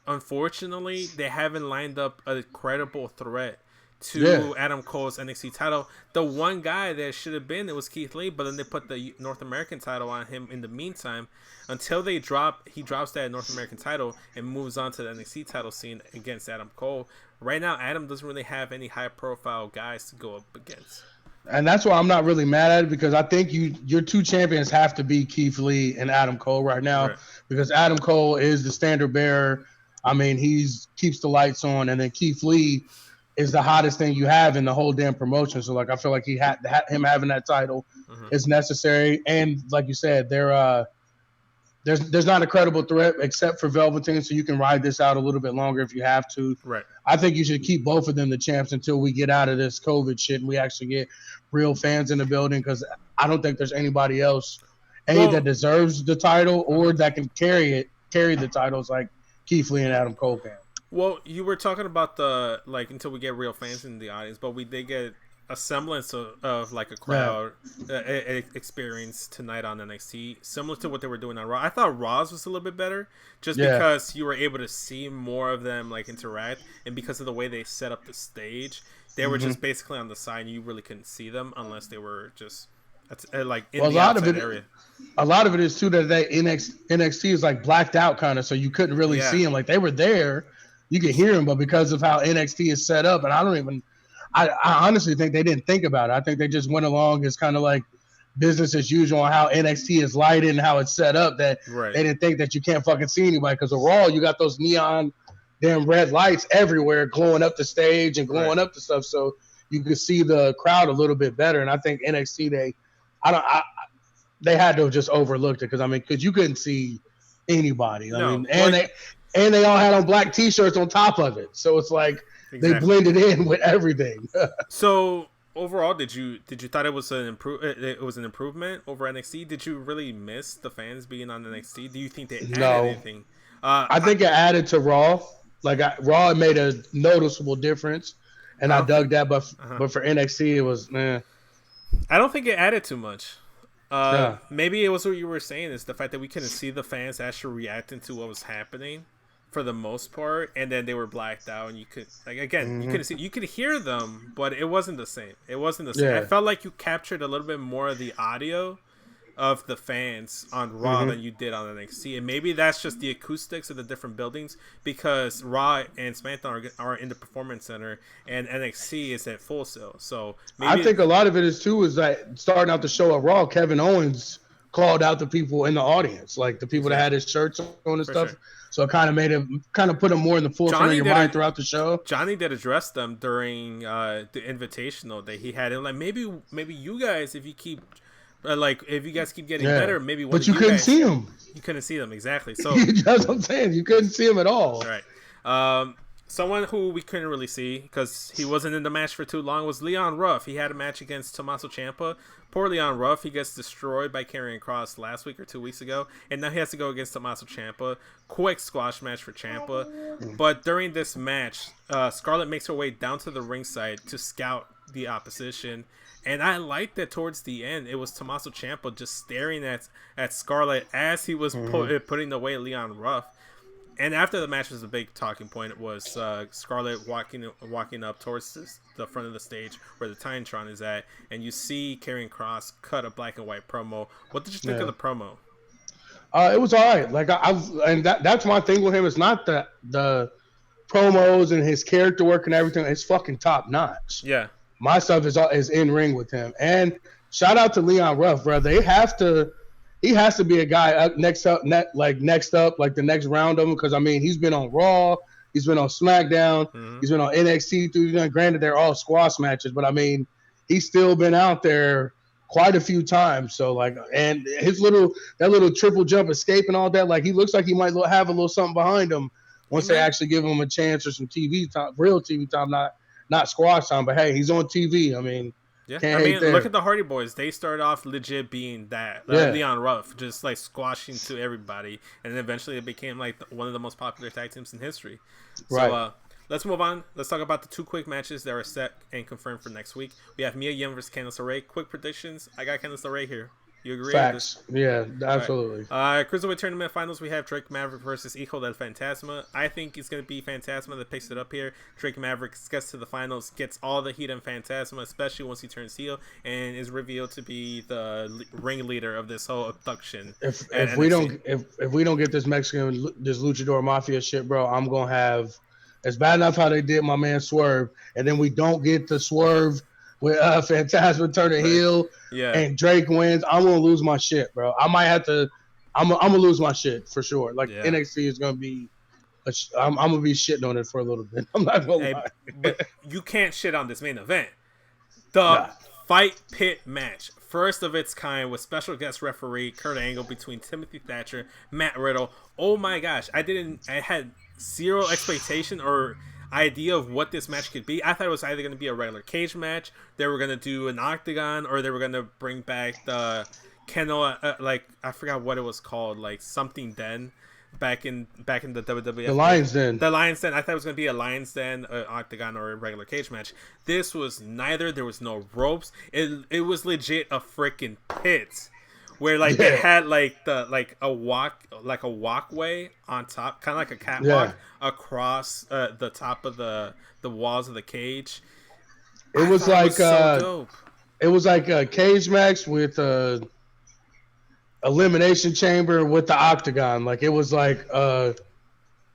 unfortunately they haven't lined up a credible threat to Adam Cole's NXT title. The one guy that should have been, it was Keith Lee, but then they put the North American title on him in the meantime until he drops that North American title and moves on to the NXT title scene against Adam Cole. Right now, Adam doesn't really have any high profile guys to go up against. And that's why I'm not really mad at it, because I think your two champions have to be Keith Lee and Adam Cole right now, because Adam Cole is the standard bearer. I mean, keeps the lights on, and then Keith Lee is the hottest thing you have in the whole damn promotion. So, like, I feel like him having that title is necessary. And like you said, there's not a credible threat except for Velveteen, so you can ride this out a little bit longer if you have to. Right. I think you should keep both of them the champs until we get out of this COVID shit and we actually get real fans in the building, because I don't think there's anybody else that deserves the title or that can carry the titles like Keith Lee and Adam Cole can. Well, you were talking about until we get real fans in the audience, but we did get a semblance of like a crowd experience tonight on NXT, similar to what they were doing on Raw. I thought Raw's was a little bit better, just because you were able to see more of them like interact, and because of the way they set up the stage, they were just basically on the side, and you really couldn't see them unless they were just like in the outside area. A lot of it is too that NXT is like blacked out kind of, so you couldn't really see them. Like, they were there, you could hear them, but because of how NXT is set up, and I honestly think they didn't think about it. I think they just went along as kind of like business as usual on how NXT is lighted and how it's set up, that they didn't think that you can't fucking see anybody. Because of Raw, you got those neon damn red lights everywhere glowing up the stage and glowing up the stuff, so you could see the crowd a little bit better. And I think NXT, they had to have just overlooked it, because you couldn't see anybody. They all had on black T-shirts on top of it, so it's like they blended in with everything. So overall, did you thought it was an improvement over NXT? Did you really miss the fans being on NXT? Do you think they added anything? I think it added to Raw. Raw made a noticeable difference, and I dug that. But for NXT, it was I don't think it added too much. Maybe it was what you were saying, is the fact that we couldn't see the fans actually reacting to what was happening for the most part, and then they were blacked out, and you could you couldn't see, you could hear them, but it wasn't the same. I felt like you captured a little bit more of the audio of the fans on Raw than you did on NXT, and maybe that's just the acoustics of the different buildings because Raw and SmackDown are in the Performance Center and NXT is at Full Sail. So maybe I think a lot of it is that starting out the show at Raw, Kevin Owens called out the people in the audience, like the people that had his shirts on and stuff. Sure. So it kind of put him more in the forefront of your mind throughout the show. Johnny did address them during the Invitational that he had, and like maybe you guys, if you keep. If you guys keep getting better, maybe one but you couldn't see them. You couldn't see them, exactly. So that's what I'm saying. You couldn't see them at all. Right. Someone who we couldn't really see because he wasn't in the match for too long was Leon Ruff. He had a match against Tommaso Ciampa. Poor Leon Ruff. He gets destroyed by Karrion Kross last week or 2 weeks ago, and now he has to go against Tommaso Ciampa. Quick squash match for Ciampa. But during this match, Scarlett makes her way down to the ringside to scout the opposition. And I liked that towards the end, it was Tommaso Ciampa just staring at Scarlett as he was putting away Leon Ruff. And after the match was a big talking point. It was Scarlett walking up towards the front of the stage where the Titantron is at, and you see Karrion Kross cut a black and white promo. What did you think of the promo? It was all right. Like that's my thing with him. It's not the promos and his character work and everything. It's fucking top notch. Yeah. My stuff is in ring with him. And shout out to Leon Ruff, bro. He has to be a guy next up, like the next round of him. Because I mean, he's been on Raw, he's been on SmackDown, he's been on NXT. Granted, they're all squash matches, but I mean, he's still been out there quite a few times. So like, and his little triple jump escape and all that, like he looks like he might have a little something behind him once they actually give him a chance or some TV time, real TV time, not squash time, but hey, he's on TV. I mean, look at the Hardy Boys. They started off legit being that Leon Ruff, just like squashing to everybody, and then eventually it became like one of the most popular tag teams in history. Right. So let's move on. Let's talk about the 2 quick matches that are set and confirmed for next week. We have Mia Yim versus Candice LeRae. Quick predictions. I got Candice LeRae here. You agree? Facts. Yeah, absolutely. Right. Cruiserweight Tournament Finals, we have Drake Maverick versus Hijo del Fantasma. I think it's going to be Fantasma that picks it up here. Drake Maverick gets to the finals, gets all the heat on Fantasma, especially once he turns heel, and is revealed to be the ringleader of this whole abduction. If we don't get this Luchador Mafia shit, bro, I'm going to have... It's bad enough how they did my man Swerve, and then we don't get the Swerve with Fantasma turn a heel and Drake wins. I'm gonna lose my shit, bro. I might have to. I'm gonna lose my shit for sure. Like NXT is gonna be. I'm gonna be shitting on it for a little bit. I'm not gonna lie. But you can't shit on this main event. The Fight Pit match, first of its kind, with special guest referee Kurt Angle between Timothy Thatcher, Matt Riddle. Oh my gosh, I had zero expectation or idea of what this match could be. I thought it was either going to be a regular cage match, they were going to do an octagon, or they were going to bring back the Kennel, like I forgot what it was called, like something Den back in the WWF. The Lions Den. The Lions Den. I thought it was going to be a Lions Den, an octagon, or a regular cage match. This was neither. There was no ropes. It was legit a freaking pit. Where they had a walkway on top, kind of like a catwalk across the top of the walls of the cage. It was like so dope. It was like a cage match with a elimination chamber with the octagon. Like it was like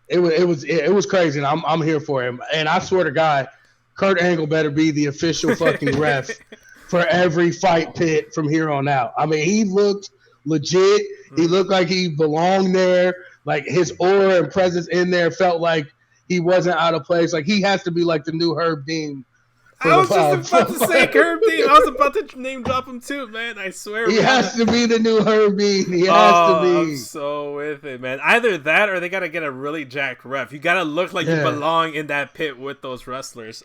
it was crazy, and I'm here for him. And I swear to God, Kurt Angle better be the official fucking ref for every Fight Pit from here on out. I mean, he looked legit. He looked like he belonged there. Like his aura and presence in there felt like he wasn't out of place. Like he has to be like the new Herb Dean. I was just about to say Herb Dean. I was about to name drop him too, man. I swear. He has to be the new Herb Dean. He has to be. I'm so with it, man. Either that or they got to get a really jacked ref. You got to look like you belong in that pit with those wrestlers.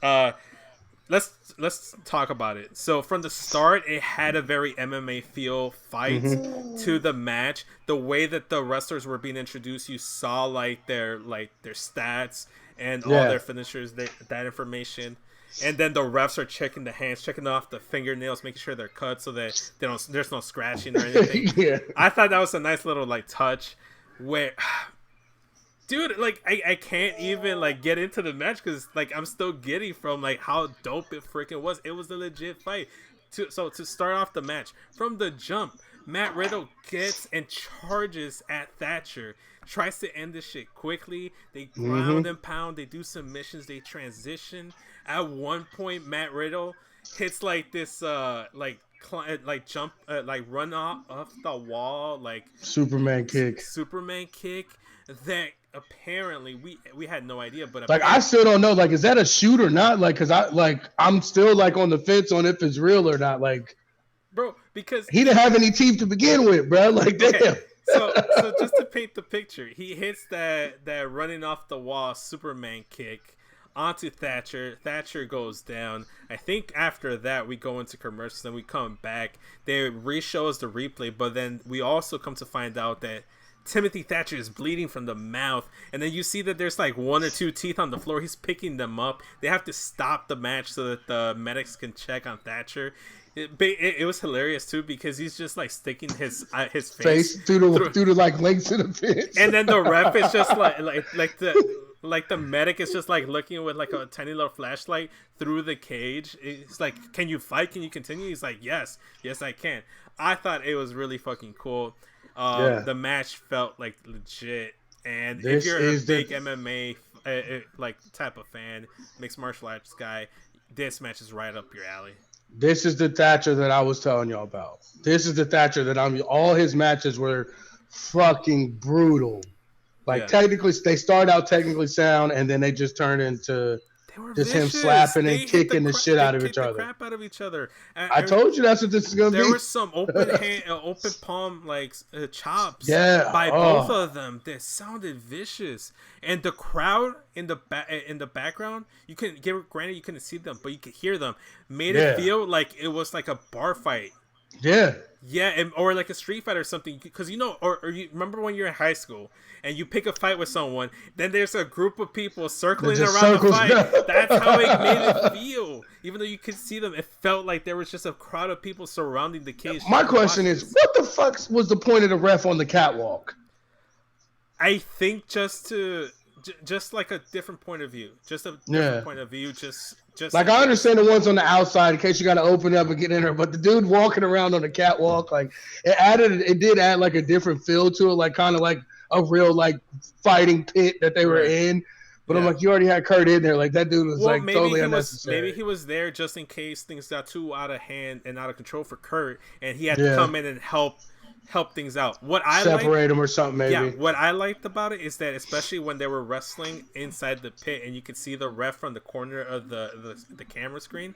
Let's talk about it. So from the start, it had a very MMA feel fight to the match. The way that the wrestlers were being introduced, you saw their stats and all their finishers, that information. And then the refs are checking the hands, checking off the fingernails, making sure they're cut so that there's no scratching or anything. I thought that was a nice little touch where. Dude, I can't even get into the match because I'm still giddy from how dope it freaking was. It was a legit fight. To start off the match from the jump, Matt Riddle gets and charges at Thatcher, tries to end this shit quickly. They ground and pound, they do submissions, they transition. At one point, Matt Riddle hits like this jump run off the wall like Superman kick that apparently we had no idea, but like I still don't know, like, is that a shoot or not? Like, because I'm still like on the fence on if it's real or not, like, bro, because he didn't have any teeth to begin with, bro. Like, damn. Okay. So just to paint the picture, he hits that running off the wall Superman kick onto Thatcher. Thatcher goes down. I think after that we go into commercials, then we come back. They re-show us the replay, but then we also come to find out that Timothy Thatcher is bleeding from the mouth, and then you see that there's like 1 or 2 teeth on the floor. He's picking them up. They have to stop the match so that the medics can check on Thatcher. It was hilarious too because he's just like sticking his face through the like links in the pitch, and then the ref is just like the medic is just like looking with like a tiny little flashlight through the cage. It's like, can you fight? Can you continue? He's like, yes, I can. I thought it was really fucking cool. The match felt like legit, and if you're a big MMA like type of fan, mixed martial arts guy, this match is right up your alley. This is the Thatcher that I was telling y'all about. This is the Thatcher that all his matches were fucking brutal. Like, technically, they start out technically sound, and then they just turn into just him slapping and kicking the shit out of each other. Crap out of each other. I told you that's what this is gonna be. There were some open palm like chops by both of them that sounded vicious, and the crowd in the background, you couldn't granted you couldn't see them, but you could hear them. Made it feel like it was like a bar fight. Yeah, or like a street fight or something. Because or you remember when you're in high school and you pick a fight with someone, then there's a group of people circling around the fight. That's how it made it feel. Even though you could see them, it felt like there was just a crowd of people surrounding the cage. My question is, what the fuck was the point of the ref on the catwalk? I think just like a different point of view. Just a different point of view. Just like, I understand the ones on the outside in case you got to open up and get in there, but the dude walking around on the catwalk, like, it did add like a different feel to it, like kind of like a real like fighting pit that they were in. But I'm like, you already had Kurt in there, like that dude was like totally unnecessary. Maybe he was there just in case things got too out of hand and out of control for Kurt, and he had to come in and help things out. What I separate him or something, maybe. Yeah, what I liked about it is that, especially when they were wrestling inside the pit and you could see the ref from the corner of the camera screen,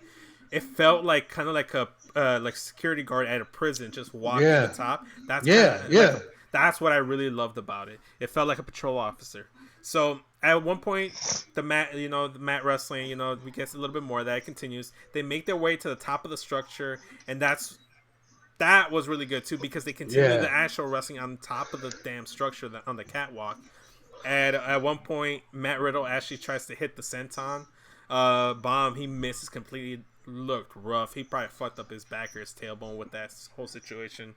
it felt like kind of like a like security guard at a prison just walking to the top. That's what I really loved about it. It felt like a patrol officer. So at one point, the mat wrestling, we get a little bit more of that. It continues. They make their way to the top of the structure, and that was really good too because they continue the actual wrestling on top of the damn structure on the catwalk. And at one point, Matt Riddle actually tries to hit the senton bomb. He misses completely. Looked rough. He probably fucked up his back or his tailbone with that whole situation.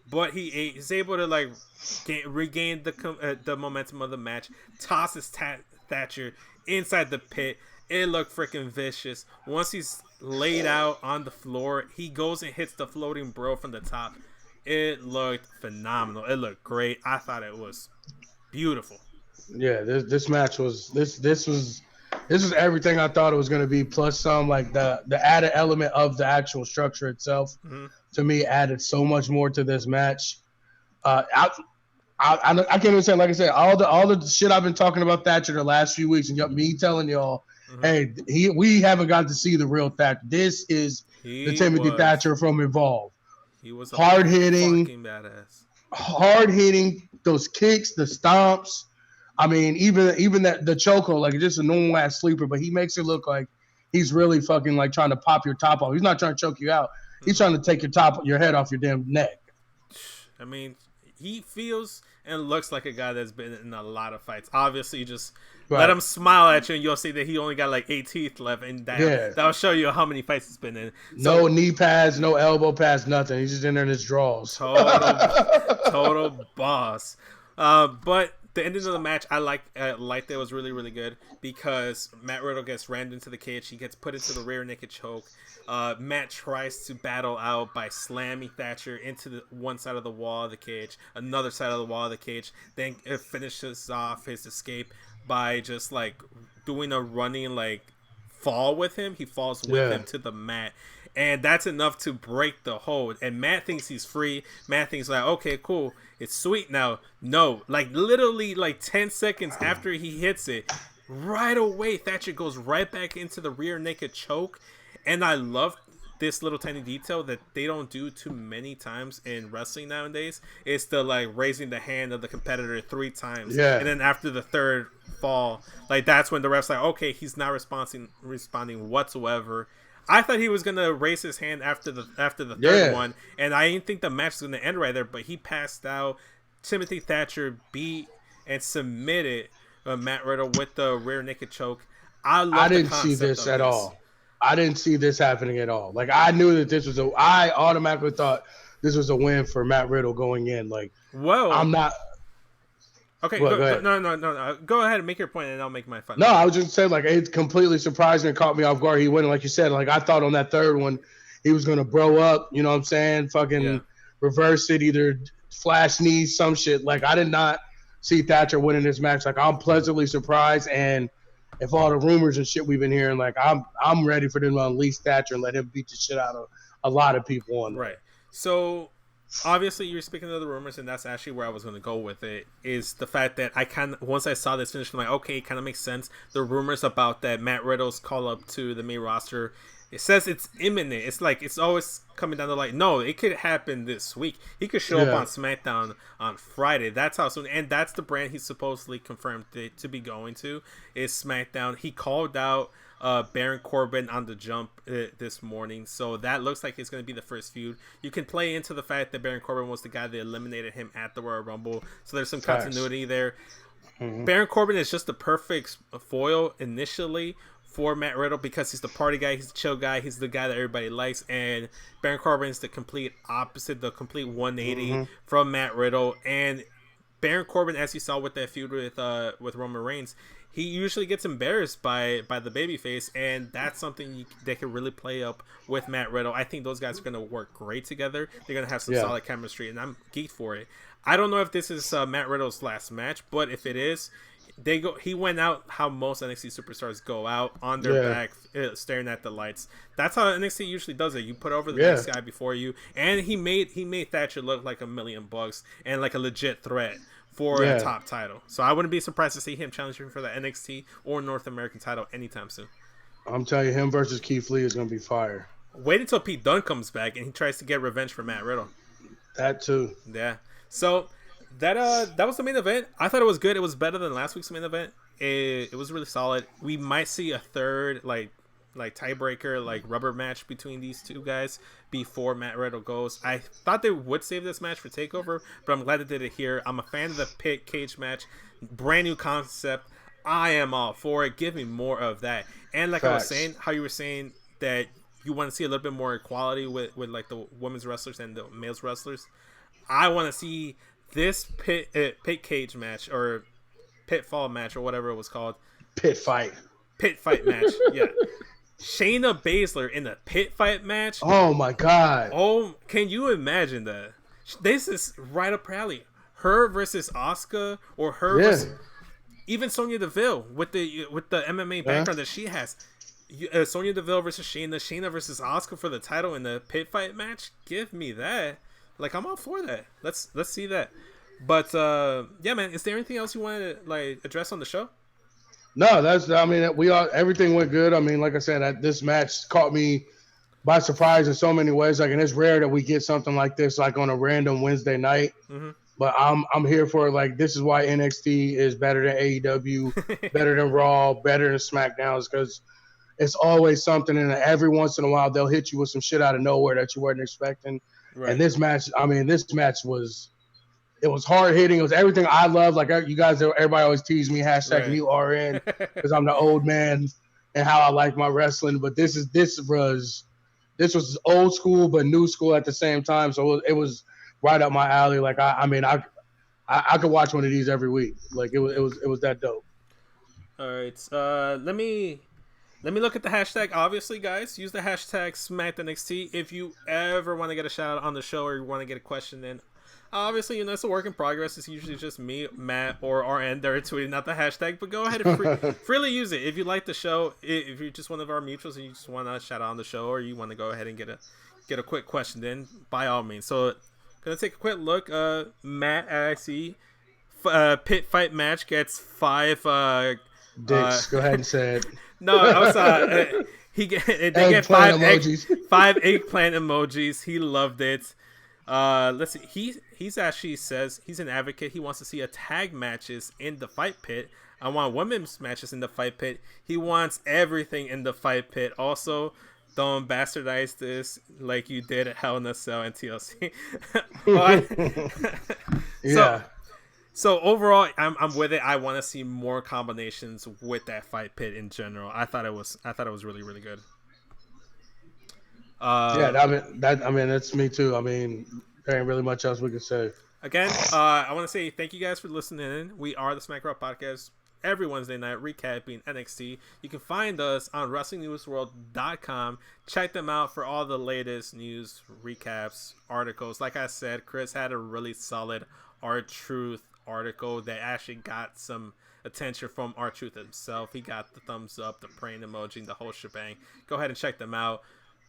But he's able to like regain the momentum of the match. Tosses Thatcher inside the pit. It looked freaking vicious. Once he's laid out on the floor, he goes and hits the floating bro from the top. It looked phenomenal. It looked great. I thought it was beautiful. Yeah, this match was this was everything I thought it was going to be, plus some. Like the added element of the actual structure itself, to me, added so much more to this match. I can't even say, like I said, all the shit I've been talking about Thatcher the last few weeks, and me telling y'all, hey, we haven't got to see the real Thatcher. This is the Timothy Thatcher from Evolve. He was hard hitting, fucking badass. Hard hitting, those kicks, the stomps. I mean, even that the chokehold, like, just a normal ass sleeper, but he makes it look like he's really fucking like trying to pop your top off. He's not trying to choke you out. He's trying to take your head off your damn neck. I mean, he feels and looks like a guy that's been in a lot of fights. Obviously, just let him smile at you, and you'll see that he only got like 8 teeth left, and that'll show you how many fights he's been in. So, no knee pads, no elbow pads, nothing. He's just in there in his draws. Total boss. But the ending of the match, I liked that it was really, really good because Matt Riddle gets rammed into the cage. He gets put into the rear naked choke. Matt tries to battle out by slamming Thatcher into the one side of the wall of the cage, another side of the wall of the cage. Then it finishes off his escape by just like doing a running like fall with him. He falls with him to the mat. And that's enough to break the hold. And Matt thinks he's free. Matt thinks like, okay, cool. It's sweet now. No, like literally like 10 seconds after he hits it, right away, Thatcher goes right back into the rear naked choke. And I love this little tiny detail that they don't do too many times in wrestling nowadays. It's the like raising the hand of the competitor 3 times. Yeah. And then after the third fall, like that's when the ref's like, okay, he's not responding whatsoever. I thought he was gonna raise his hand after the third one, and I didn't think the match was gonna end right there. But he passed out. Timothy Thatcher beat and submitted Matt Riddle with the rear naked choke. I didn't see this at all. I didn't see this happening at all. Like I knew that this was I automatically thought this was a win for Matt Riddle going in. Like, well, I'm not. Okay, go ahead. No. Go ahead and make your point, and I'll make my fun. No, I was just saying, like, it completely surprised me and caught me off guard. He went, like you said, like, I thought on that third one, he was going to bro up, you know what I'm saying? Fucking reverse it, either flash knees, some shit. Like, I did not see Thatcher winning this match. Like, I'm pleasantly surprised, and if all the rumors and shit we've been hearing, like, I'm ready for them to unleash Thatcher and let him beat the shit out of a lot of people on there. Right. So obviously you're speaking of the rumors, and that's actually where I was going to go with it, is the fact that once I saw this finish, I'm like, okay, it kind of makes sense. The rumors about that Matt Riddle's call up to the main roster, it says it's imminent. It's like it's always coming down the line. No, it could happen this week. He could show up on SmackDown on Friday. That's how soon, and that's the brand he's supposedly confirmed to be going to is SmackDown. He called out Baron Corbin on the jump this morning, so that looks like it's going to be the first feud. You can play into the fact that Baron Corbin was the guy that eliminated him at the Royal Rumble, so there's some continuity there. Baron Corbin is just the perfect foil initially for Matt Riddle because he's the party guy, he's the chill guy, he's the guy that everybody likes, and Baron Corbin is the complete opposite, the complete 180 from Matt Riddle. And Baron Corbin, as you saw with that feud with Roman Reigns, he usually gets embarrassed by the babyface, and that's something they can really play up with Matt Riddle. I think those guys are going to work great together. They're going to have some solid chemistry, and I'm geeked for it. I don't know if this is Matt Riddle's last match, but if it is, he went out how most NXT superstars go out, on their back, staring at the lights. That's how NXT usually does it. You put over the next guy before you, and he made Thatcher look like $1,000,000 and like a legit threat for a top title. So I wouldn't be surprised to see him challenging for the NXT or North American title anytime soon. I'm telling you, him versus Keith Lee is going to be fire. Wait until Pete Dunne comes back and he tries to get revenge for Matt Riddle. That too. Yeah. So that was the main event. I thought it was good. It was better than last week's main event. It was really solid. We might see a third like tiebreaker, like rubber match between these two guys before Matt Riddle goes. I thought they would save this match for TakeOver, but I'm glad they did it here. I'm a fan of the pit cage match. Brand new concept. I am all for it. Give me more of that. And like I was saying, how you were saying that you want to see a little bit more equality with like the women's wrestlers and the males wrestlers. I want to see this pit cage match or pitfall match or whatever it was called. Pit fight match. Yeah. Shayna Baszler in a pit fight match. Oh my god. Oh, can you imagine that? This is right up her alley. Her versus Asuka, or her versus even Sonya Deville with the MMA background that she has. Sonya Deville versus Shayna versus Asuka for the title in the pit fight match. Give me that. Like, I'm all for that. Let's see that. But yeah, man. Is there anything else you want to like address on the show? No, everything went good. I mean, like I said, this match caught me by surprise in so many ways. Like, and it's rare that we get something like this, like on a random Wednesday night. But I'm here for it. Like, this is why NXT is better than AEW, better than Raw, better than SmackDown, because it's always something. And every once in a while, they'll hit you with some shit out of nowhere that you weren't expecting. Right. And this match was. It was hard hitting. It was everything I love. Like, you guys, everybody always tease me #NewRN because I'm the old man and how I like my wrestling. But this was old school but new school at the same time. So it was right up my alley. Like I I could watch one of these every week. Like it was that dope. All right. Let me look at the hashtag. Obviously, guys, use the hashtag SmackNXT if you ever want to get a shout out on the show or you want to get a question in. Obviously, it's a work in progress. It's usually just me, Matt, or RN that are tweeting out the hashtag. But go ahead and freely use it if you like the show. If you're just one of our mutuals and you just want to shout out on the show, or you want to go ahead and get a quick question in, by all means. So, gonna take a quick look. Matt, I see. Pit fight match gets 5. Dicks. Go ahead and say it. No, I was they get 5 emojis. 5 eggplant emojis. He loved it. Let's see. He's actually says he's an advocate. He wants to see a tag matches in the fight pit. I want women's matches in the fight pit. He wants everything in the fight pit. Also, don't bastardize this like you did at Hell in a Cell and TLC. Yeah. So overall, I'm with it. I want to see more combinations with that fight pit in general. I thought it was really, really good. That's me too. I mean, there ain't really much else we can say. Again, I want to say thank you guys for listening in. We are the Smack Raw Podcast. Every Wednesday night, recapping NXT. You can find us on WrestlingNewsWorld.com. Check them out for all the latest news, recaps, articles. Like I said, Chris had a really solid R-Truth article that actually got some attention from R-Truth himself. He got the thumbs up, the praying emoji, the whole shebang. Go ahead and check them out.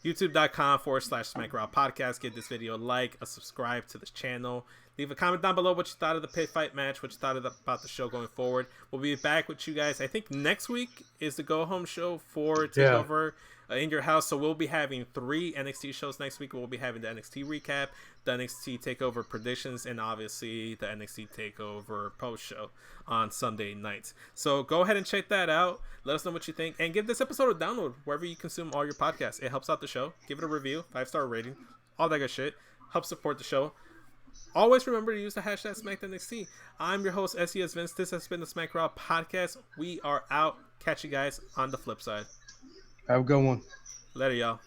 YouTube.com/SmackRaw Podcast. Give this video a like, a subscribe to this channel. Leave a comment down below what you thought of the pit fight match, what you thought about the show going forward. We'll be back with you guys. I think next week is the go home show for TakeOver in your house. So we'll be having 3 NXT shows next week. We'll be having the NXT recap, the NXT TakeOver predictions, and obviously the NXT TakeOver post show on Sunday nights. So go ahead and check that out. Let us know what you think, and give this episode a download wherever you consume all your podcasts. It helps out the show. Give it a review, 5-star rating, all that good shit. Help support the show. Always remember to use the hashtag SmackNXT. I'm your host, SES Vince. This has been the Smack Raw Podcast. We are out. Catch you guys on the flip side. Have a good one. Later, y'all.